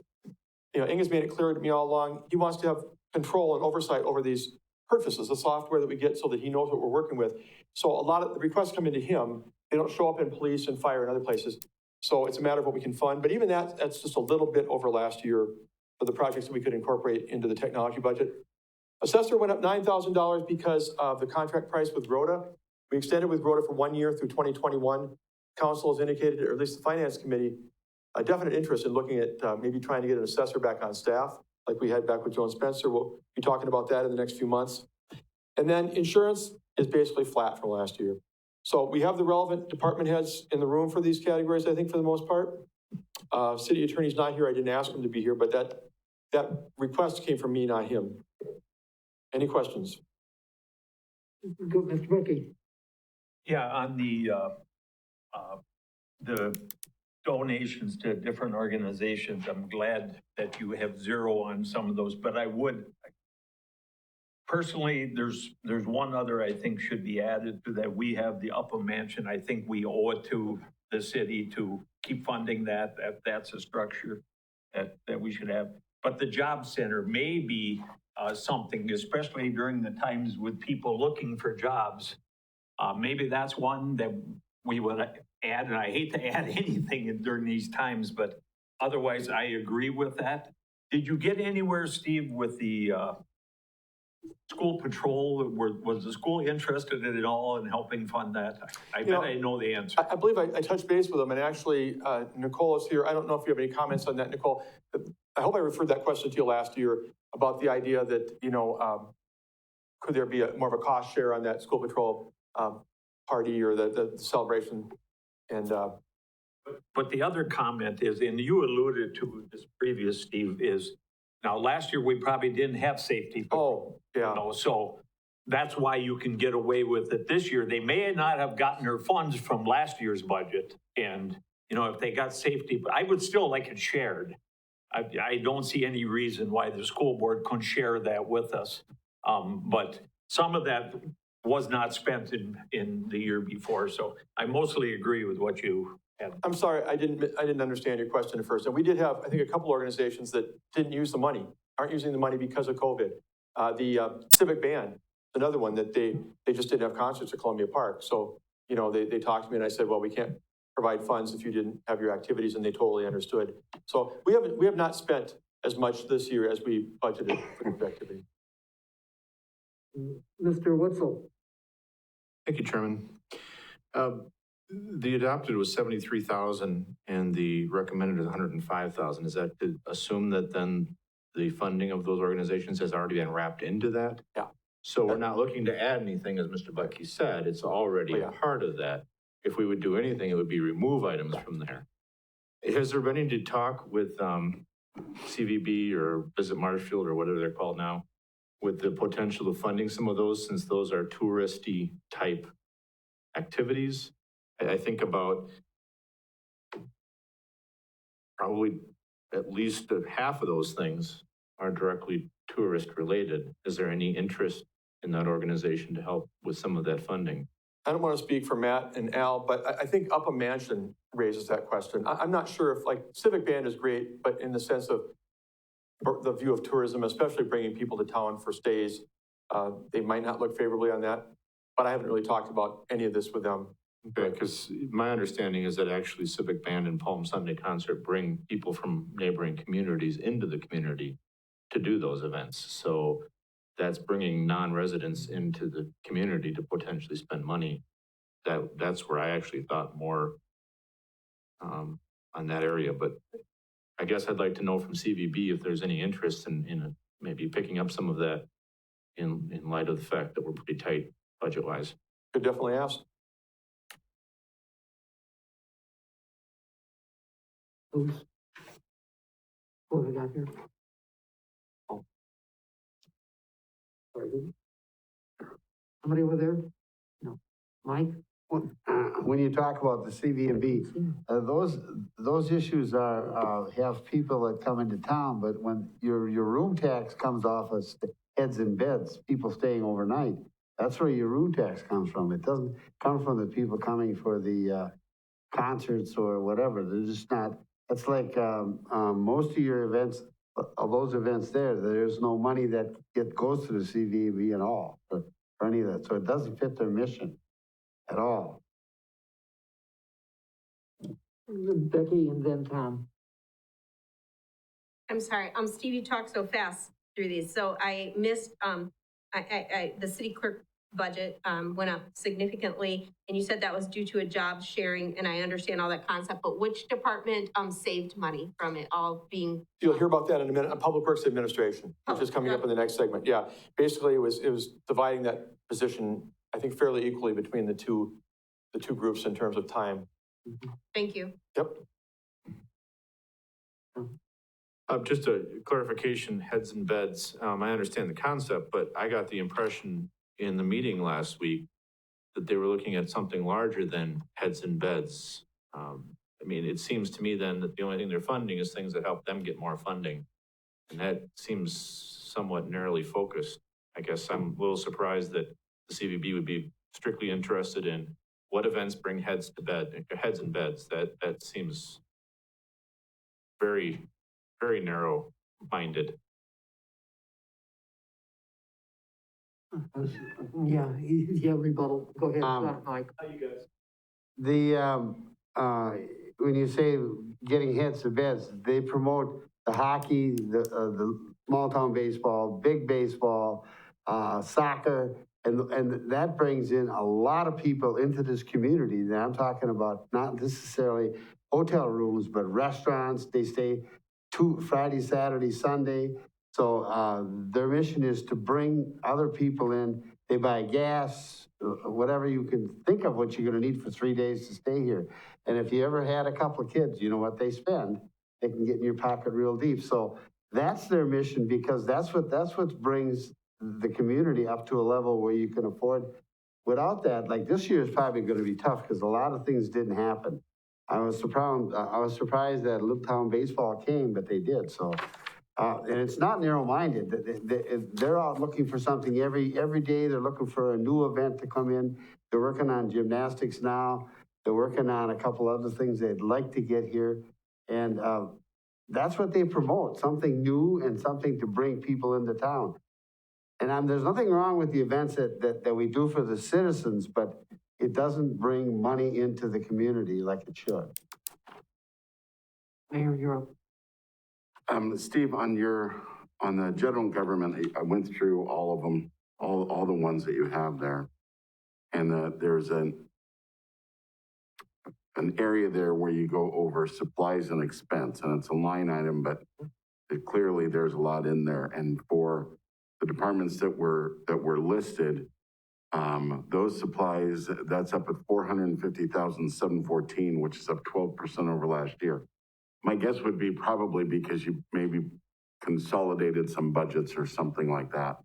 Inga's made it clear to me all along, he wants to have control and oversight over these purchases, the software that we get so that he knows what we're working with. So a lot of the requests come into him. They don't show up in police and fire and other places. So it's a matter of what we can fund. But even that's just a little bit over last year for the projects that we could incorporate into the technology budget. Assessor went up $9,000 because of the contract price with Rhoda. We extended with Rhoda for 1 year through 2021. Council has indicated, or at least the finance committee, a definite interest in looking at maybe trying to get an assessor back on staff, like we had back with Joan Spencer. We'll be talking about that in the next few months. And then insurance is basically flat from last year. So we have the relevant department heads in the room for these categories, I think, for the most part. City attorney's not here. I didn't ask him to be here, but that request came from me, not him. Any questions? Go, Mr. Bucky. Yeah, on the donations to different organizations, I'm glad that you have zero on some of those, but I would, personally, there's one other I think should be added to that. We have the Upper Mansion. I think we owe it to the city to keep funding that. That's a structure that we should have. But the Job Center may be something, especially during the times with people looking for jobs. Maybe that's one that we would add, and I hate to add anything during these times, but otherwise I agree with that. Did you get anywhere, Steve, with the school patrol, was the school interested in it all in helping fund that? I bet I know the answer. I believe I touched base with them, and actually, Nicole is here. I don't know if you have any comments on that, Nicole. I hope I referred that question to you last year about the idea that, could there be more of a cost share on that school patrol party or the celebration? And But the other comment is, and you alluded to this previous, Steve, is now last year we probably didn't have safety. oh, yeah. So that's why you can get away with it this year. They may not have gotten their funds from last year's budget. And, if they got safety, but I would still like it shared. I don't see any reason why the school board couldn't share that with us. But some of that was not spent in the year before. So I mostly agree with what you had. I'm sorry, I didn't understand your question at first. And we did have, I think, a couple organizations that didn't use the money, aren't using the money because of COVID. The Civic Band, another one that they just didn't have concerts at Columbia Park. So, they talked to me and I said, well, we can't provide funds if you didn't have your activities, and they totally understood. So we have not spent as much this year as we budgeted for the activity. Mr. Witzel? Thank you, Chairman. The adopted was 73,000 and the recommended is 105,000. Is that to assume that then the funding of those organizations has already been wrapped into that? Yeah. So we're not looking to add anything, as Mr. Bucky said. It's already a part of that. If we would do anything, it would be remove items from there. Has there been any talk with CVB or Visit Marshfield or whatever they're called now, with the potential of funding some of those, since those are touristy type activities? I think about probably at least half of those things are directly tourist related. Is there any interest in that organization to help with some of that funding? I don't want to speak for Matt and Al, but I think Upham Mansion raises that question. I'm not sure if, like, Civic Band is great, but in the sense of the view of tourism, especially bringing people to town for stays, they might not look favorably on that. But I haven't really talked about any of this with them. Okay, because my understanding is that actually Civic Band and Palm Sunday Concert bring people from neighboring communities into the community to do those events. So that's bringing non-residents into the community to potentially spend money. That's where I actually thought more on that area. But I guess I'd like to know from CVB if there's any interest in maybe picking up some of that in light of the fact that we're pretty tight budget-wise. Could definitely ask. Who's? What have we got here? Oh. Sorry, who? Somebody over there? No. Mike? When you talk about the CV&B, those issues have people that come into town, but when your room tax comes off of heads and beds, people staying overnight, that's where your room tax comes from. It doesn't come from the people coming for the concerts or whatever. They're just not. It's like most of your events, of those events there's no money that goes to the CV&B at all for any of that. So it doesn't fit their mission at all. Becky and then Tom. I'm sorry, Steve, you talked so fast through these, so I missed, the city clerk budget went up significantly, and you said that was due to a job sharing, and I understand all that concept, but which department saved money from it all being? You'll hear about that in a minute. Public Works Administration, which is coming up in the next segment. Yeah, basically it was dividing that position, I think, fairly equally between the two groups in terms of time. Thank you. Yep. Just a clarification, heads and beds. I understand the concept, but I got the impression in the meeting last week that they were looking at something larger than heads and beds. I mean, it seems to me then that the only thing they're funding is things that help them get more funding. And that seems somewhat narrowly focused. I guess I'm a little surprised that the CVB would be strictly interested in what events bring heads and beds. That seems very, very narrow-minded. Yeah, rebuttal. Go ahead, Mike. How you guys? When you say getting heads to beds, they promote the hockey, the small town baseball, big baseball, soccer, and that brings in a lot of people into this community. That I'm talking about not necessarily hotel rooms, but restaurants. They stay Friday, Saturday, Sunday. So their mission is to bring other people in. They buy gas, whatever you can think of what you're gonna need for 3 days to stay here. And if you ever had a couple of kids, you know what they spend. They can get in your pocket real deep. So that's their mission, because that's what brings the community up to a level where you can afford. Without that, like this year is probably gonna be tough because a lot of things didn't happen. I was surprised that Little Town Baseball came, but they did, so. And it's not narrow-minded. They're out looking for something every day. They're looking for a new event to come in. They're working on gymnastics now. They're working on a couple other things they'd like to get here. And that's what they promote, something new and something to bring people into town. And there's nothing wrong with the events that we do for the citizens, but it doesn't bring money into the community like it should. Mayor, you're up. Steve, on the general government, I went through all of them, all the ones that you have there. And there's an area there where you go over supplies and expense, and it's a line item, but clearly there's a lot in there. And for the departments that were listed, those supplies, that's up at $450,714, which is up 12% over last year. My guess would be probably because you maybe consolidated some budgets or something like that.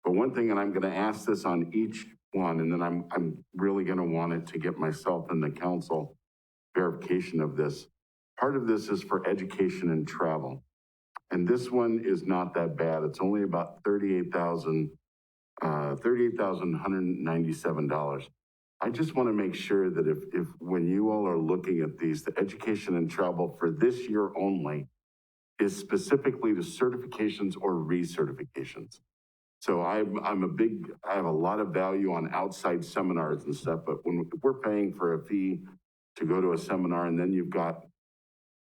But one thing, and I'm gonna ask this on each one, and then I'm really gonna want it to get myself and the council verification of this. Part of this is for education and travel. And this one is not that bad. It's only about $38,197. I just want to make sure that if when you all are looking at these, the education and travel for this year only is specifically to certifications or recertifications. So I have a lot of value on outside seminars and stuff, but when we're paying for a fee to go to a seminar, and then you've got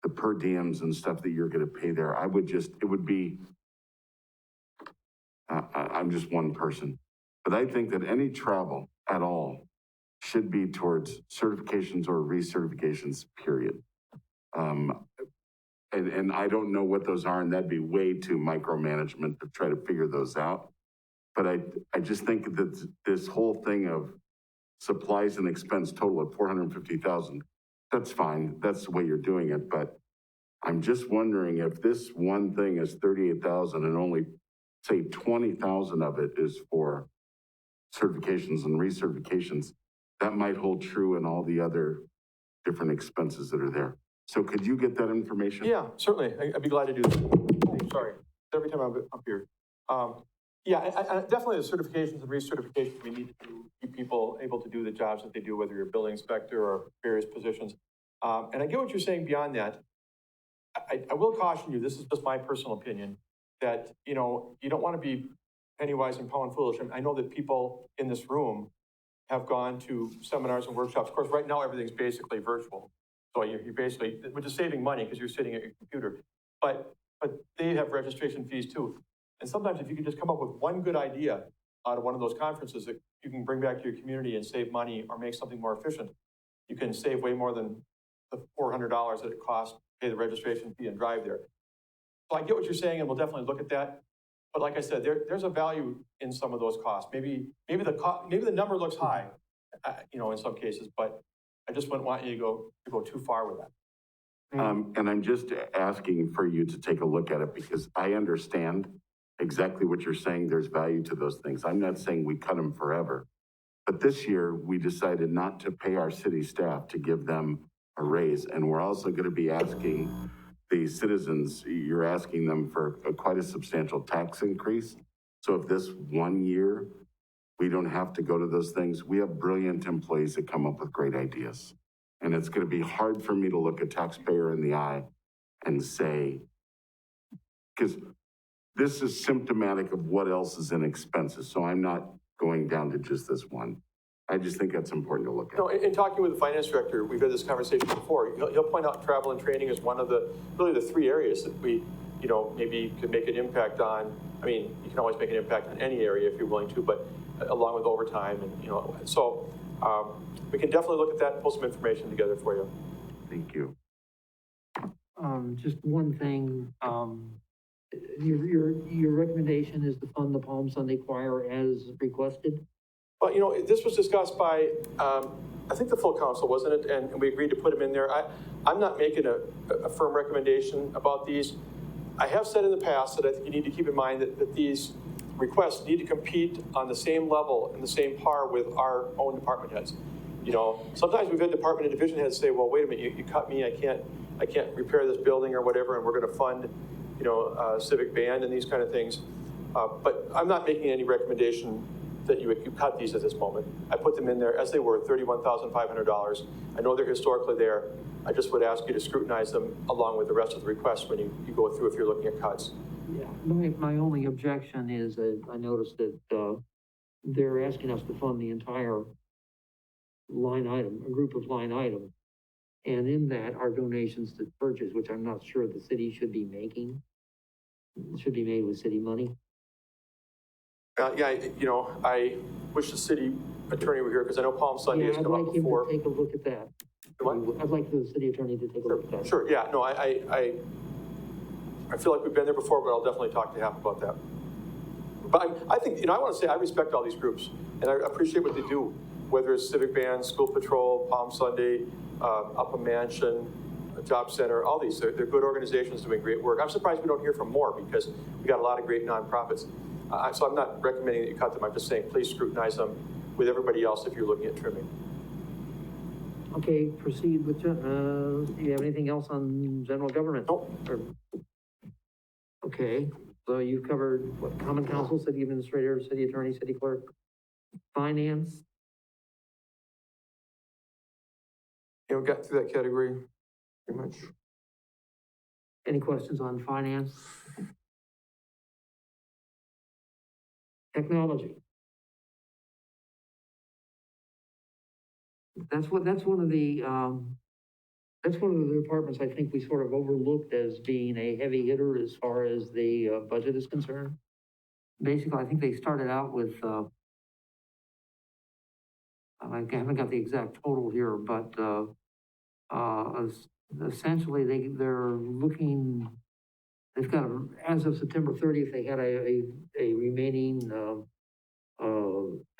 the per diems and stuff that you're gonna pay there, I'm just one person. But I think that any travel at all should be towards certifications or recertifications, period. And I don't know what those are, and that'd be way too micromanagement to try to figure those out. But I just think that this whole thing of supplies and expense total at $450,000, that's fine. That's the way you're doing it. But I'm just wondering if this one thing is $38,000 and only say 20,000 of it is for certifications and recertifications, that might hold true in all the other different expenses that are there. So could you get that information? Yeah, certainly. I'd be glad to do that. Oh, sorry. Every time I'm up here. Yeah, I definitely the certifications and recertifications, we need to keep people able to do the jobs that they do, whether you're a building inspector or various positions. And I get what you're saying beyond that. I will caution you, this is just my personal opinion, that, you don't want to be penny wise and pound foolish. I know that people in this room have gone to seminars and workshops. Of course, right now, everything's basically virtual. So you're basically, which is saving money because you're sitting at your computer. But they have registration fees too. And sometimes if you can just come up with one good idea out of one of those conferences that you can bring back to your community and save money or make something more efficient, you can save way more than the $400 that it costs to pay the registration fee and drive there. So I get what you're saying, and we'll definitely look at that. But like I said, there's a value in some of those costs. Maybe the number looks high, in some cases, but I just wouldn't want you to go too far with that. And I'm just asking for you to take a look at it because I understand exactly what you're saying. There's value to those things. I'm not saying we cut them forever. But this year, we decided not to pay our city staff to give them a raise. And we're also going to be asking the citizens, you're asking them for quite a substantial tax increase. So if this 1 year, we don't have to go to those things, we have brilliant employees that come up with great ideas. And it's going to be hard for me to look a taxpayer in the eye and say, because this is symptomatic of what else is in expenses. So I'm not going down to just this one. I just think that's important to look at. No, in talking with the finance director, we've had this conversation before. He'll point out travel and training as one of the 3 areas that we you know, maybe you could make an impact on, I mean, you can always make an impact on any area if you're willing to, but along with overtime and, you know, so we can definitely look at that and pull some information together for you. Thank you. Just one thing, your recommendation is to fund the Palm Sunday Choir as requested? But, you know, this was discussed by, I think the full council, wasn't it? And we agreed to put them in there. I'm not making a firm recommendation about these. I have said in the past that I think you need to keep in mind that these requests need to compete on the same level and the same par with our own department heads. You know, sometimes we've had department and division heads say, well, wait a minute, you cut me, I can't repair this building or whatever, and we're gonna fund, you know, civic band and these kind of things. But I'm not making any recommendation that you cut these at this moment. I put them in there as they were, $31,500. I know they're historically there. I just would ask you to scrutinize them along with the rest of the requests when you go through if you're looking at cuts. Yeah, my only objection is that I noticed that, they're asking us to fund the entire line item, a group of line items. And in that are donations to churches, which I'm not sure the city should be making. It should be made with city money. Yeah, you know, I wish the city attorney were here because I know Palm Sunday has come up before. I'd like him to take a look at that. What? I'd like the city attorney to take a look at that. Sure, yeah, no, I feel like we've been there before, but I'll definitely talk to him about that. But I think, you know, I want to say I respect all these groups and I appreciate what they do, whether it's Civic Band, School Patrol, Palm Sunday, Up a Mansion, Job Center, all these, they're good organizations doing great work. I'm surprised we don't hear from more because we got a lot of great nonprofits. So I'm not recommending that you cut them, I'm just saying please scrutinize them with everybody else if you're looking at trimming. Okay, proceed with, do you have anything else on general government? Nope. Okay, so you've covered what, common council, city administrator, city attorney, city clerk, finance? Yeah, we got through that category pretty much. Any questions on finance? Technology. That's one of the departments I think we sort of overlooked as being a heavy hitter as far as the budget is concerned. Basically, I think they started out with, I haven't got the exact total here, but essentially they're looking, they've got, as of September 30th, they had a remaining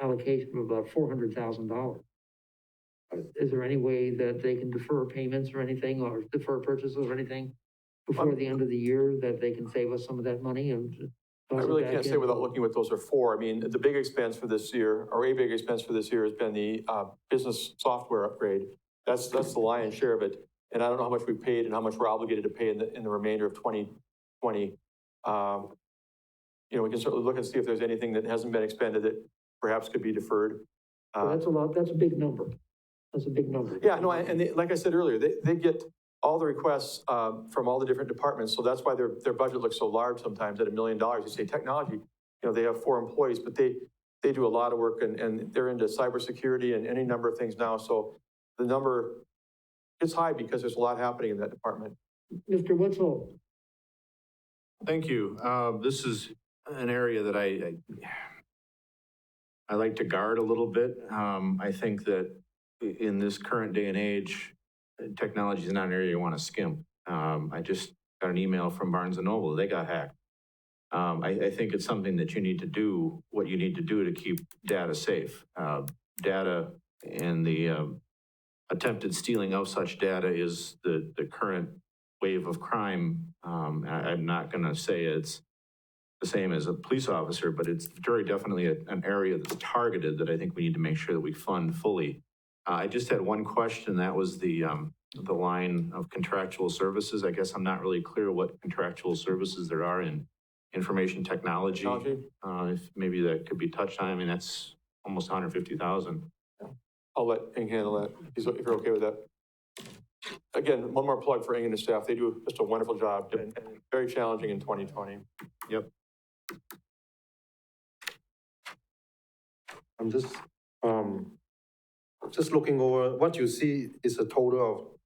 allocation of about $400,000. Is there any way that they can defer payments or anything, or defer purchases or anything before the end of the year, that they can save us some of that money? And I really can't say without looking what those are for. I mean, the big expense for this year, or a big expense for this year, has been the business software upgrade. That's the lion's share of it. And I don't know how much we paid and how much we're obligated to pay in the remainder of 2020. You know, we can certainly look and see if there's anything that hasn't been expended that perhaps could be deferred. So that's a lot. That's a big number. That's a big number. Yeah, no, and they, like I said earlier, they get all the requests from all the different departments. So that's why their budget looks so large sometimes at $1 million. You say technology, you know, they have 4 employees, but they do a lot of work and they're into cybersecurity and any number of things now. So the number is high because there's a lot happening in that department. Mr. Wetzel. Thank you. This is an area that I like to guard a little bit. I think that in this current day and age, technology is not an area you want to skimp. I just got an email from Barnes & Noble. They got hacked. I think it's something that you need to do, what you need to do to keep data safe. Data and the attempted stealing of such data is the current wave of crime. I'm not going to say it's the same as a police officer, but it's very definitely an area that's targeted that I think we need to make sure that we fund fully. I just had one question. That was the line of contractual services. I guess I'm not really clear what contractual services there are in information technology. If maybe that could be touched on. I mean, that's almost 150,000. I'll let Ing handle that if you're okay with that. Again, one more plug for Ing and the staff. They do just a wonderful job and very challenging in 2020. Yep. I'm just looking over, what you see is a total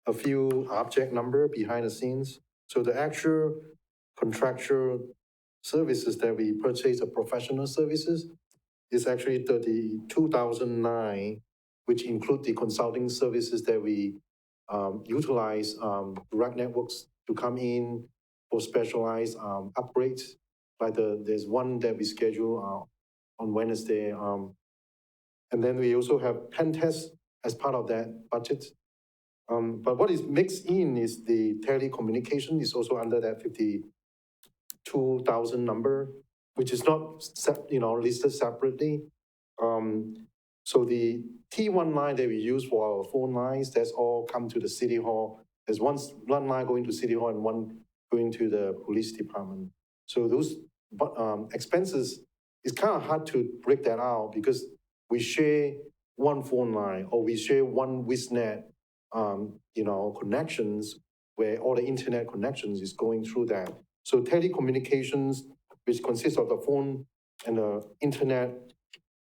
of a few object number behind the scenes. So the actual contractual services that we purchase, the professional services, is actually 32,009, which include the consulting services that we utilize direct networks to come in for specialized upgrades. Like there's one that we schedule on Wednesday. And then we also have pen tests as part of that budget. But what is mixed in is the telecommunication is also under that 52,000 number, which is not listed separately. So the T1 line that we use for our phone lines, that's all come to the City Hall. There's one line going to City Hall and one going to the police department. So those expenses, it's kind of hard to break that out because we share one phone line or we share one WISNet, connections where all the internet connections is going through that. So telecommunications, which consists of the phone and the internet,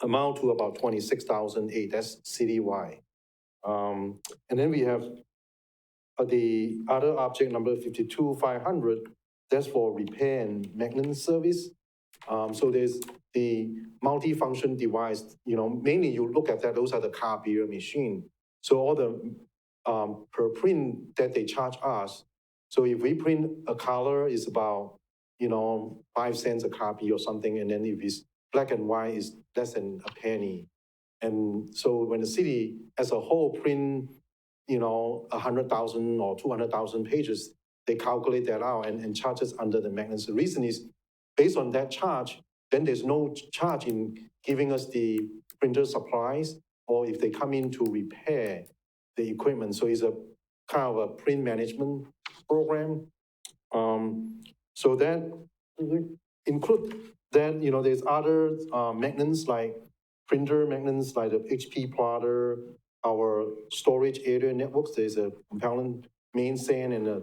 amount to about 26,008. That's citywide. And then we have the other object number 52,500. That's for repair and maintenance service. So there's the multi-function device. Mainly you look at that. Those are the copier machine. So all the per print that they charge us. So if we print a color, it's about 5 cents a copy or something, and then if it's black and white, it's less than a penny. And so when the city as a whole print 100,000 or 200,000 pages, they calculate that out and charge us under the maintenance. The reason is based on that charge, then there's no charge in giving us the printer supplies or if they come in to repair the equipment. So it's a kind of a print management program. So that include then, there's other maintenance like printer maintenance, like the HP plotter, our storage area networks. There's a component main SAN and a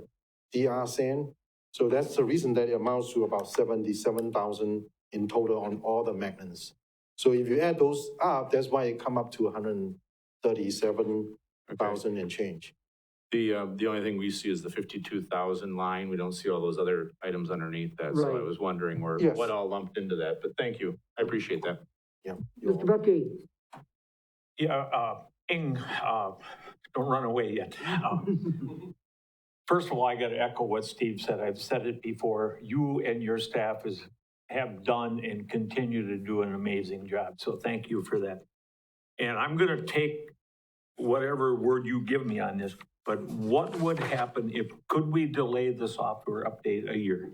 DR SAN. So that's the reason that it amounts to about 77,000 in total on all the maintenance. So if you add those up, that's why it come up to 137,000 and change. The only thing we see is the 52,000 line. We don't see all those other items underneath that. So I was wondering what all lumped into that, but thank you. I appreciate that. Yeah. Mr. Bucky. Yeah, don't run away yet. First of all, I got to echo what Steve said. I've said it before. You and your staff have done and continue to do an amazing job. So thank you for that. And I'm going to take whatever word you give me on this, but what would happen could we delay the software update a year?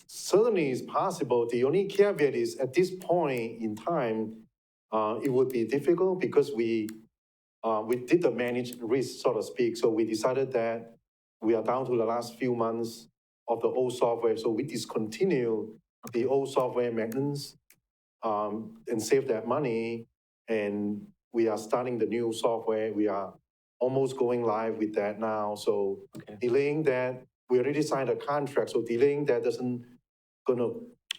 Certainly it's possible. The only caveat is at this point in time, it would be difficult because we did the managed risk, so to speak. So we decided that we are down to the last few months of the old software. So we discontinue the old software maintenance and save that money. And we are starting the new software. We are almost going live with that now. So delaying that, we already signed a contract. So delaying that doesn't gonna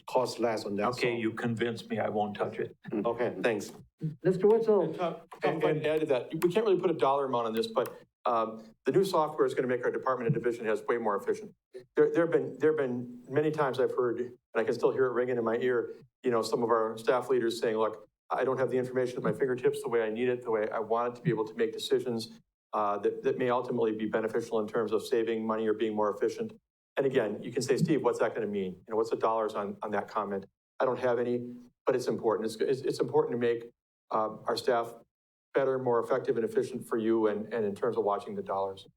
cost less on that. Okay, you convinced me. I won't touch it. Okay, thanhanks. Mr. Wetzel. And add to that, we can't really put a dollar amount on this, but the new software is going to make our department and division heads way more efficient. There have been many times I've heard, and I can still hear it ringing in my ear, some of our staff leaders saying, look, I don't have the information at my fingertips the way I need it, the way I want it to be able to make decisions that may ultimately be beneficial in terms of saving money or being more efficient. And again, you can say, Steve, what's that going to mean? What's the dollars on that comment? I don't have any, but it's important. It's important to make our staff better, more effective and efficient for you and in terms of watching the dollars.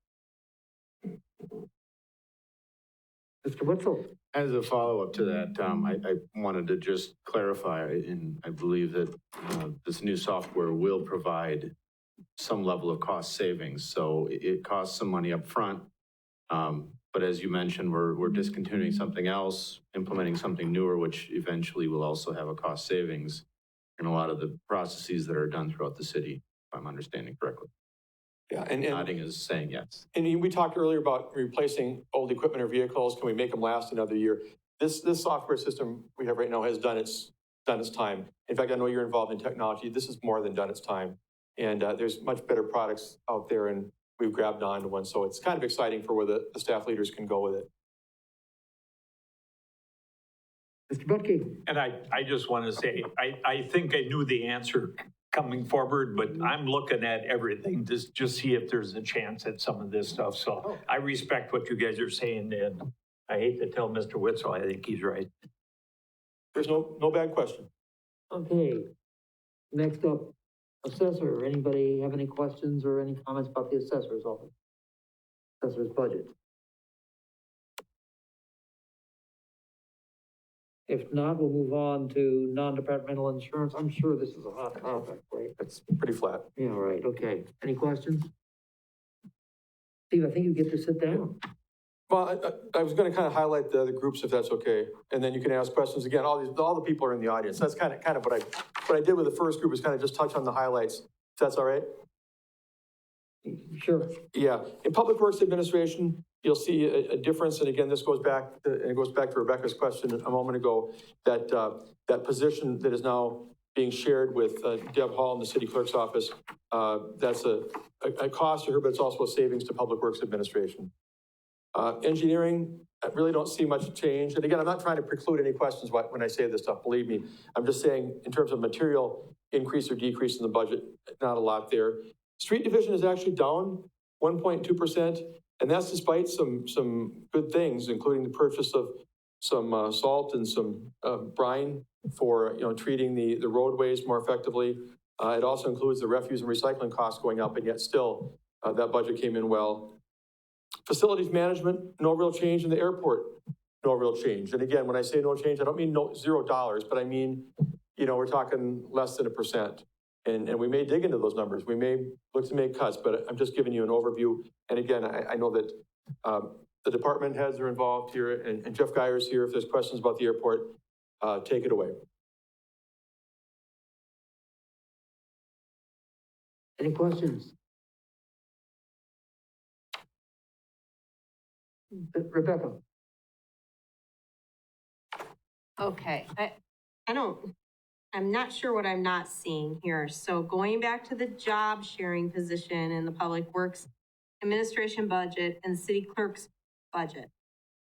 Mr. Wetzel. As a follow-up to that, I wanted to just clarify, and I believe that this new software will provide some level of cost savings. So it costs some money up front. But as you mentioned, we're discontinuing something else, implementing something newer, which eventually will also have a cost savings in a lot of the processes that are done throughout the city, if I'm understanding correctly. Yeah, and nodding is saying yes. And we talked earlier about replacing old equipment or vehicles. Can we make them last another year? This software system we have right now has done its time. In fact, I know you're involved in technology. This is more than done its time. And there's much better products out there, and we've grabbed onto one. So it's kind of exciting for where the staff leaders can go with it. Mr. Butke? And I just want to say, I think I knew the answer coming forward, but I'm looking at everything to just see if there's a chance at some of this stuff. So I respect what you guys are saying, and I hate to tell Mr. Witzel, I think he's right. There's no bad question. Okay. Next up, assessor. Anybody have any questions or any comments about the assessor's office? Assessor's budget? If not, we'll move on to non-departmental insurance. I'm sure this is a hot topic, right? It's pretty flat. Yeah, right, okay. Any questions? Steve, I think you get to sit down. Well, I was going to kind of highlight the other groups if that's okay, and then you can ask questions again. All the people are in the audience. That's kind of what I did with the first group is kind of just touch on the highlights. If that's all right? Sure. Yeah. In Public Works Administration, you'll see a difference, and again, this goes back to Rebecca's question a moment ago. That position that is now being shared with Deb Hall in the City Clerk's office. That's a cost to her, but it's also a savings to Public Works Administration. Engineering, I really don't see much change. And again, I'm not trying to preclude any questions when I say this stuff, believe me. I'm just saying in terms of material increase or decrease in the budget, not a lot there. Street division is actually down 1.2%, and that's despite some good things, including the purchase of some salt and some brine for treating the roadways more effectively. It also includes the refuse and recycling costs going up, and yet still that budget came in well. Facilities management, no real change. In the airport, no real change. And again, when I say no change, I don't mean $0, but I mean, we're talking less than 1%. And we may dig into those numbers. We may look to make cuts, but I'm just giving you an overview. And again, I know that the department heads are involved here, and Jeff Geyer's here. If there's questions about the airport, take it away. Any questions? Rebecca? Okay, I'm not sure what I'm not seeing here. So going back to the job sharing position in the Public Works Administration budget and City Clerk's budget.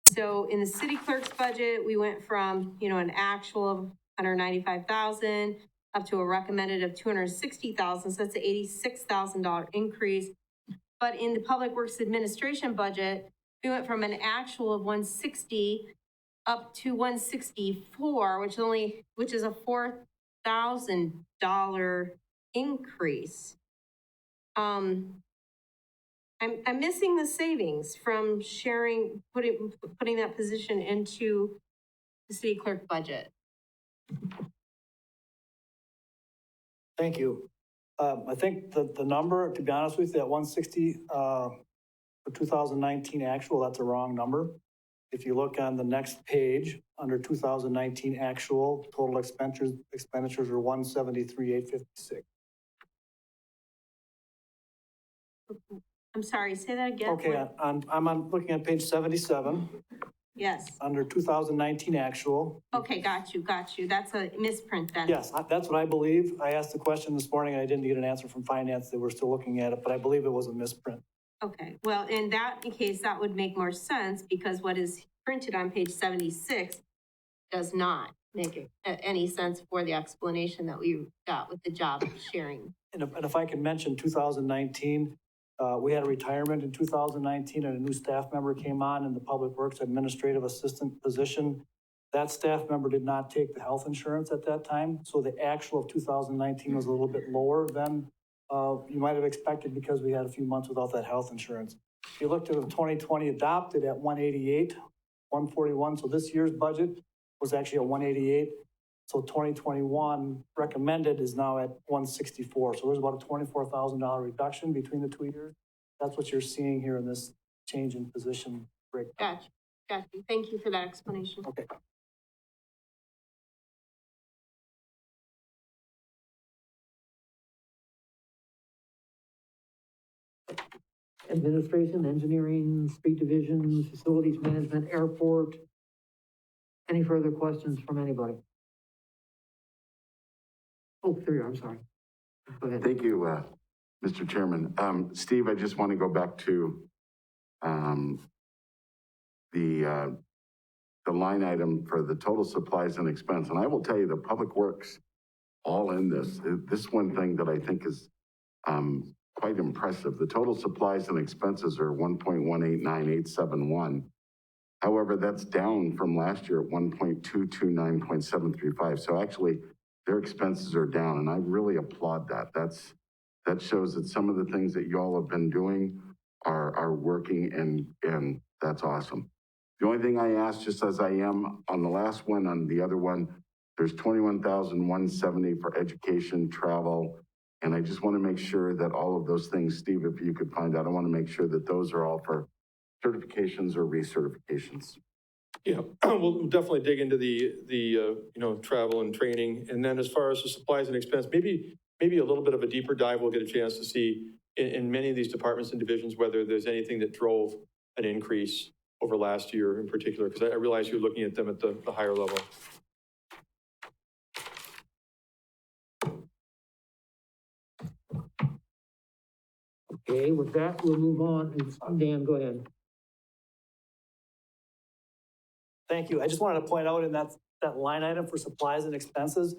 So in the City Clerk's budget, we went from, an actual of $195,000 up to a recommended of $260,000. So that's an $86,000 increase. But in the Public Works Administration budget, we went from an actual of 160 up to 164, which is a $4,000 increase. I'm missing the savings from putting that position into the city clerk budget. Thank you. I think the number, to be honest with you, that 160 for 2019 actual, that's a wrong number. If you look on the next page, under 2019 actual, total expenditures are 173,856. I'm sorry, say that again. Okay, I'm looking at page 77. Yes. Under 2019 actual. Okay, got you. That's a misprint then. Yes, that's what I believe. I asked the question this morning and I didn't get an answer from finance. They were still looking at it, but I believe it was a misprint. Okay, well, in that case, that would make more sense because what is printed on page 76 does not make any sense for the explanation that we got with the job sharing. And if I can mention 2019, we had a retirement in 2019 and a new staff member came on in the Public Works Administrative Assistant position. That staff member did not take the health insurance at that time. So the actual of 2019 was a little bit lower than you might have expected because we had a few months without that health insurance. If you looked at the 2020 adopted at 188, 141. So this year's budget was actually at 188. So 2021 recommended is now at 164. So there's about a $24,000 reduction between the 2 years. That's what you're seeing here in this change in position breakdown. Gotcha. Thank you for that explanation. Okay. Administration, engineering, street division, facilities management, airport. Any further questions from anybody? Oh, there you are, I'm sorry. Go ahead. Thank you, Mr. Chairman, Steve, I just want to go back to, the line item for the total supplies and expense. And I will tell you, the Public Works, all in this, this one thing that I think is, quite impressive. The total supplies and expenses are 1.189871. However, that's down from last year at 1.229.735. So actually, their expenses are down, and I really applaud that. That shows that some of the things that y'all have been doing are working, and that's awesome. The only thing I asked, just as I am on the last one, on the other one, there's 21,170 for education, travel, and I just want to make sure that all of those things, Steve, if you could find out, I want to make sure that those are all for certifications or recertifications. Yeah, we'll definitely dig into the travel and training. And then as far as the supplies and expense, maybe a little bit of a deeper dive, we'll get a chance to see in many of these departments and divisions, whether there's anything that drove an increase over last year in particular, because I realize you're looking at them at the higher level. Okay, with that, we'll move on. Dan, go ahead. Thank you. I just wanted to point out in that line item for supplies and expenses,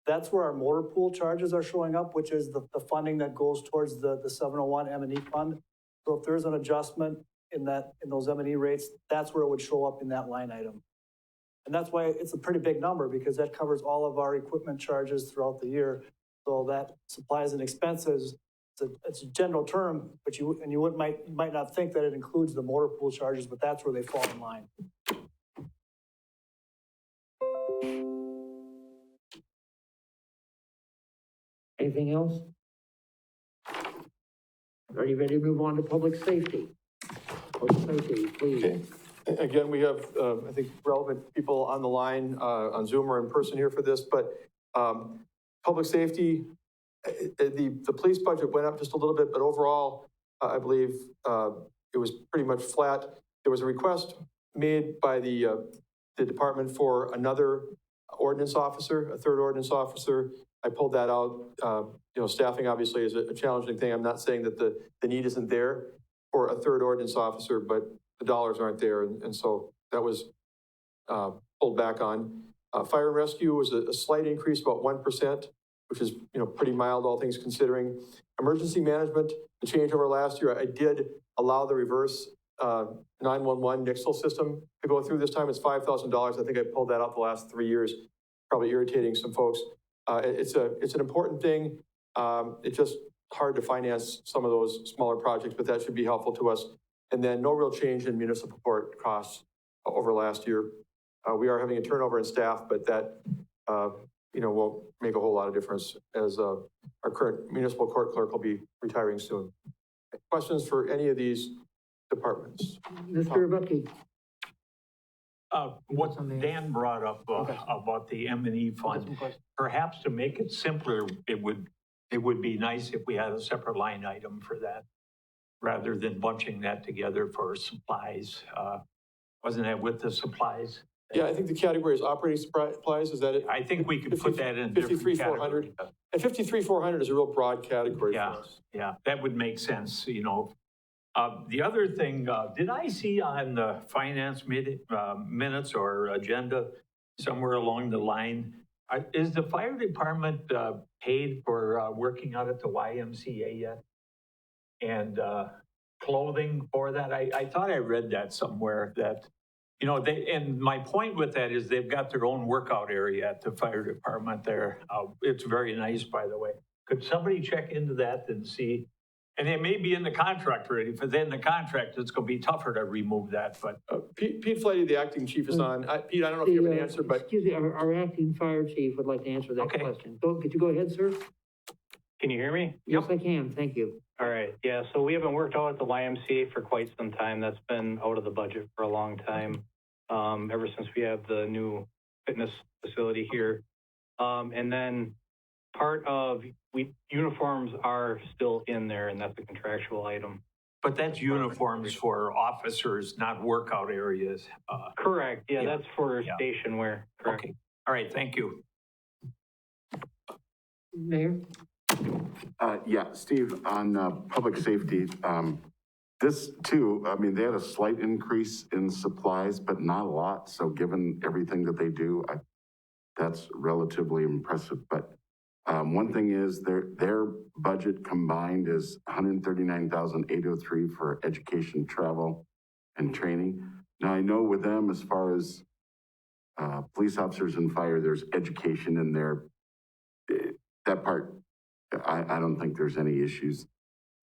that's where our motor pool charges are showing up, which is the funding that goes towards the 701 M&E fund. So if there's an adjustment in those M&E rates, that's where it would show up in that line item. And that's why it's a pretty big number, because that covers all of our equipment charges throughout the year. So that supplies and expenses, it's a general term, but you might not think that it includes the motor pool charges, but that's where they fall in line. Anything else? Are you ready to move on to public safety? Public safety, please. Okay. Again, we have, I think, relevant people on the line, on Zoom or in person here for this, but public safety, the police budget went up just a little bit, but overall, I believe it was pretty much flat. There was a request made by the department for another ordinance officer, a third ordinance officer. I pulled that out. Staffing obviously is a challenging thing. I'm not saying that the need isn't there for a third ordinance officer, but the dollars aren't there. And so that was pulled back on. Fire and rescue was a slight increase, about 1%, which is, pretty mild, all things considering. Emergency management, the change over last year, I did allow the reverse 911 Nixle system to go through this time. It's $5,000. I think I pulled that out the last 3 years, probably irritating some folks. It's an important thing. It's just hard to finance some of those smaller projects, but that should be helpful to us. And then no real change in municipal court costs over last year. We are having a turnover in staff, but that, won't make a whole lot of difference as our current municipal court clerk will be retiring soon. Questions for any of these departments? Mr. Bucky. What Dan brought up about the M&E fund, perhaps to make it simpler, it would be nice if we had a separate line item for that, rather than bunching that together for supplies. Wasn't that with the supplies? Yeah, I think the category is operating supplies. Is that it? I think we could put that in 53,400. And 53,400 is a real broad category for us. Yeah, that would make sense, The other thing, did I see on the finance minutes or agenda somewhere along the line, is the fire department paid for working out at the YMCA yet? And clothing for that? I thought I read that somewhere that, and my point with that is they've got their own workout area at the fire department there. It's very nice, by the way. Could somebody check into that and see? And it may be in the contract already. If it's in the contract, it's going to be tougher to remove that, but. Pete Flighty, the acting chief, is on. Pete, I don't know if you have an answer, but. Excuse me, our acting fire chief would like to answer that question. Could you go ahead, sir? Can you hear me? Yes, I can. Thank you. All right. Yeah, so we haven't worked out at the YMCA for quite some time. That's been out of the budget for a long time, ever since we have the new fitness facility here. And then part of uniforms are still in there, and that's a contractual item. But that's uniforms for officers, not workout areas. Correct. Yeah, that's for station wear. Correct. Okay. All right. Thank you. Mayor? Yeah, Steve, on public safety, this too, I mean, they had a slight increase in supplies, but not a lot. So given everything that they do, that's relatively impressive. But one thing is their budget combined is $139,803 for education, travel, and training. Now I know with them, as far as police officers and fire, there's education in there. That part, I don't think there's any issues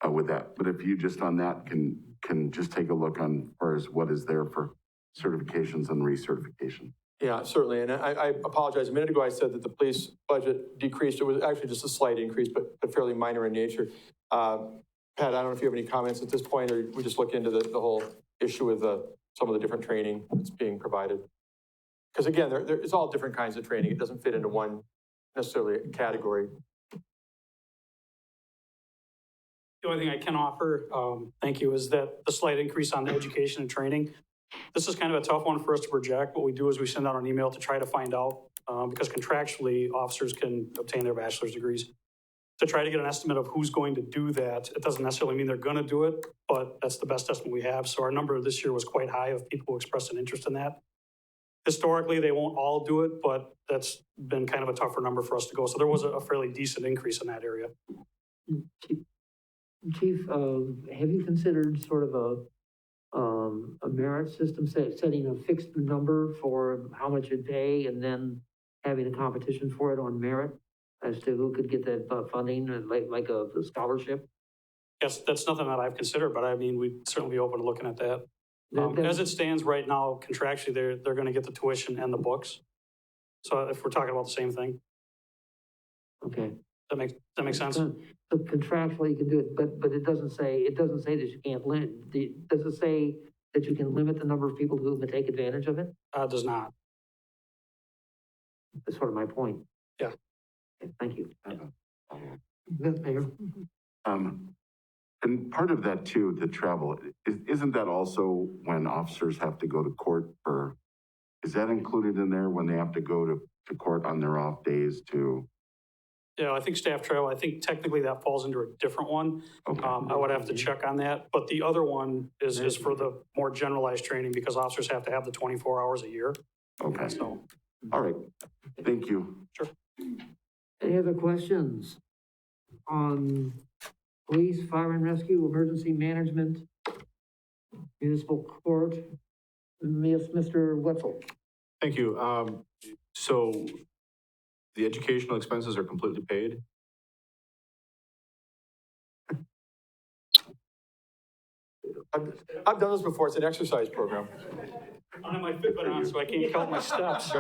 with that. But if you just on that can just take a look on as far as what is there for certifications and recertification. Yeah, certainly. And I apologize. A minute ago, I said that the police budget decreased. It was actually just a slight increase, but fairly minor in nature. Pat, I don't know if you have any comments at this point, or we just look into the whole issue with some of the different training that's being provided. Because again, it's all different kinds of training. It doesn't fit into one necessarily category. The only thing I can offer, thank you, is that the slight increase on the education and training. This is kind of a tough one for us to project. What we do is we send out an email to try to find out, because contractually, officers can obtain their bachelor's degrees. To try to get an estimate of who's going to do that. It doesn't necessarily mean they're going to do it, but that's the best estimate we have. So our number this year was quite high of people who expressed an interest in that. Historically, they won't all do it, but that's been kind of a tougher number for us to go. So there was a fairly decent increase in that area. Chief, have you considered sort of a merit system, setting a fixed number for how much a day and then having a competition for it on merit as to who could get that funding, like a scholarship? Yes, that's nothing that I've considered, but I mean, we'd certainly be open to looking at that. As it stands right now, contractually, they're going to get the tuition and the books. So if we're talking about the same thing. Okay. That makes sense? So contractually you can do it, but it doesn't say that you can't limit, does it say that you can limit the number of people who can take advantage of it? Does not. That's sort of my point. Yeah. Okay, thank you. Mayor? And part of that too, the travel, isn't that also when officers have to go to court for, is that included in there when they have to go to court on their off days to? Yeah, I think staff travel, I think technically that falls into a different one. Okay. I would have to check on that, but the other one is for the more generalized training because officers have to have the 24 hours a year. Okay. So. All right. Thank you. Sure. Any other questions on police, fire and rescue, emergency management, municipal court? Mr. Wetzel. Thank you. So the educational expenses are completely paid? I've done this before. It's an exercise program. I don't have my Fitbit on, so I can't count my steps.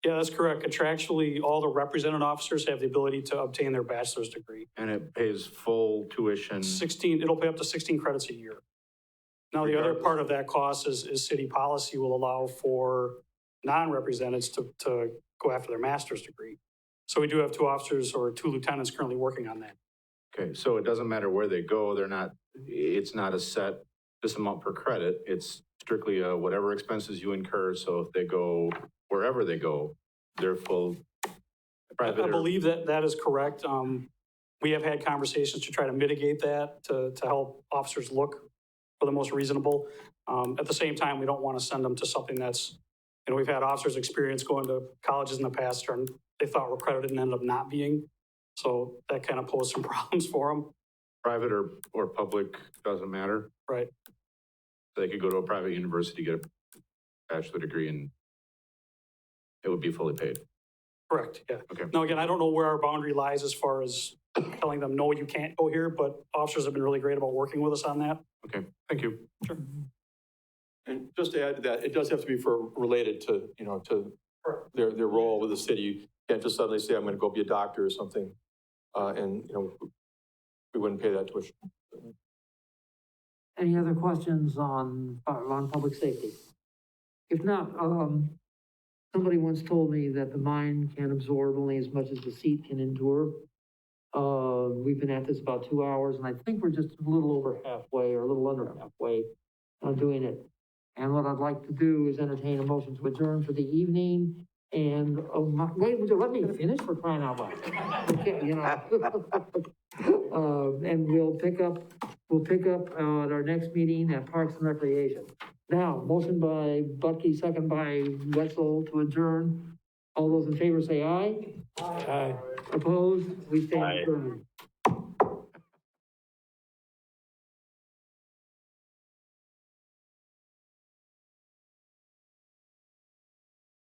Yeah, that's correct. Contractually, all the represented officers have the ability to obtain their bachelor's degree. And it pays full tuition? It'll pay up to 16 credits a year. Now, the other part of that cost is city policy will allow for non-representatives to go after their master's degree. So we do have 2 officers or 2 lieutenants currently working on that. Okay, so it doesn't matter where they go, it's not a set, this amount per credit, it's strictly whatever expenses you incur, so if they go, wherever they go, they're full private. I believe that is correct. We have had conversations to try to mitigate that, to help officers look for the most reasonable. At the same time, we don't want to send them to something that's, we've had officers experience going to colleges in the past and they thought were credited and ended up not being. So that kind of posed some problems for them. Private or public, doesn't matter. Right. So they could go to a private university, get a bachelor degree, and it would be fully paid. Correct, yeah. Okay. Now, again, I don't know where our boundary lies as far as telling them, no, you can't go here, but officers have been really great about working with us on that. Okay, thank you. Sure. And just to add to that, it does have to be related to, to their role with the city. You can't just suddenly say, I'm going to go be a doctor or something. And we wouldn't pay that tuition. Any other questions on public safety? If not, somebody once told me that the mind can absorb only as much as the seat can endure. We've been at this about 2 hours, and I think we're just a little over halfway, or a little under halfway on doing it. And what I'd like to do is entertain a motion to adjourn for the evening And, wait, would you let me finish for crying out loud? Okay, you know. And we'll pick up at our next meeting at Parks and Recreation. Now, motion by Bucky, second by Wetzel to adjourn. All those in favor say aye. Aye. Opposed? We stand Aye. adjourned.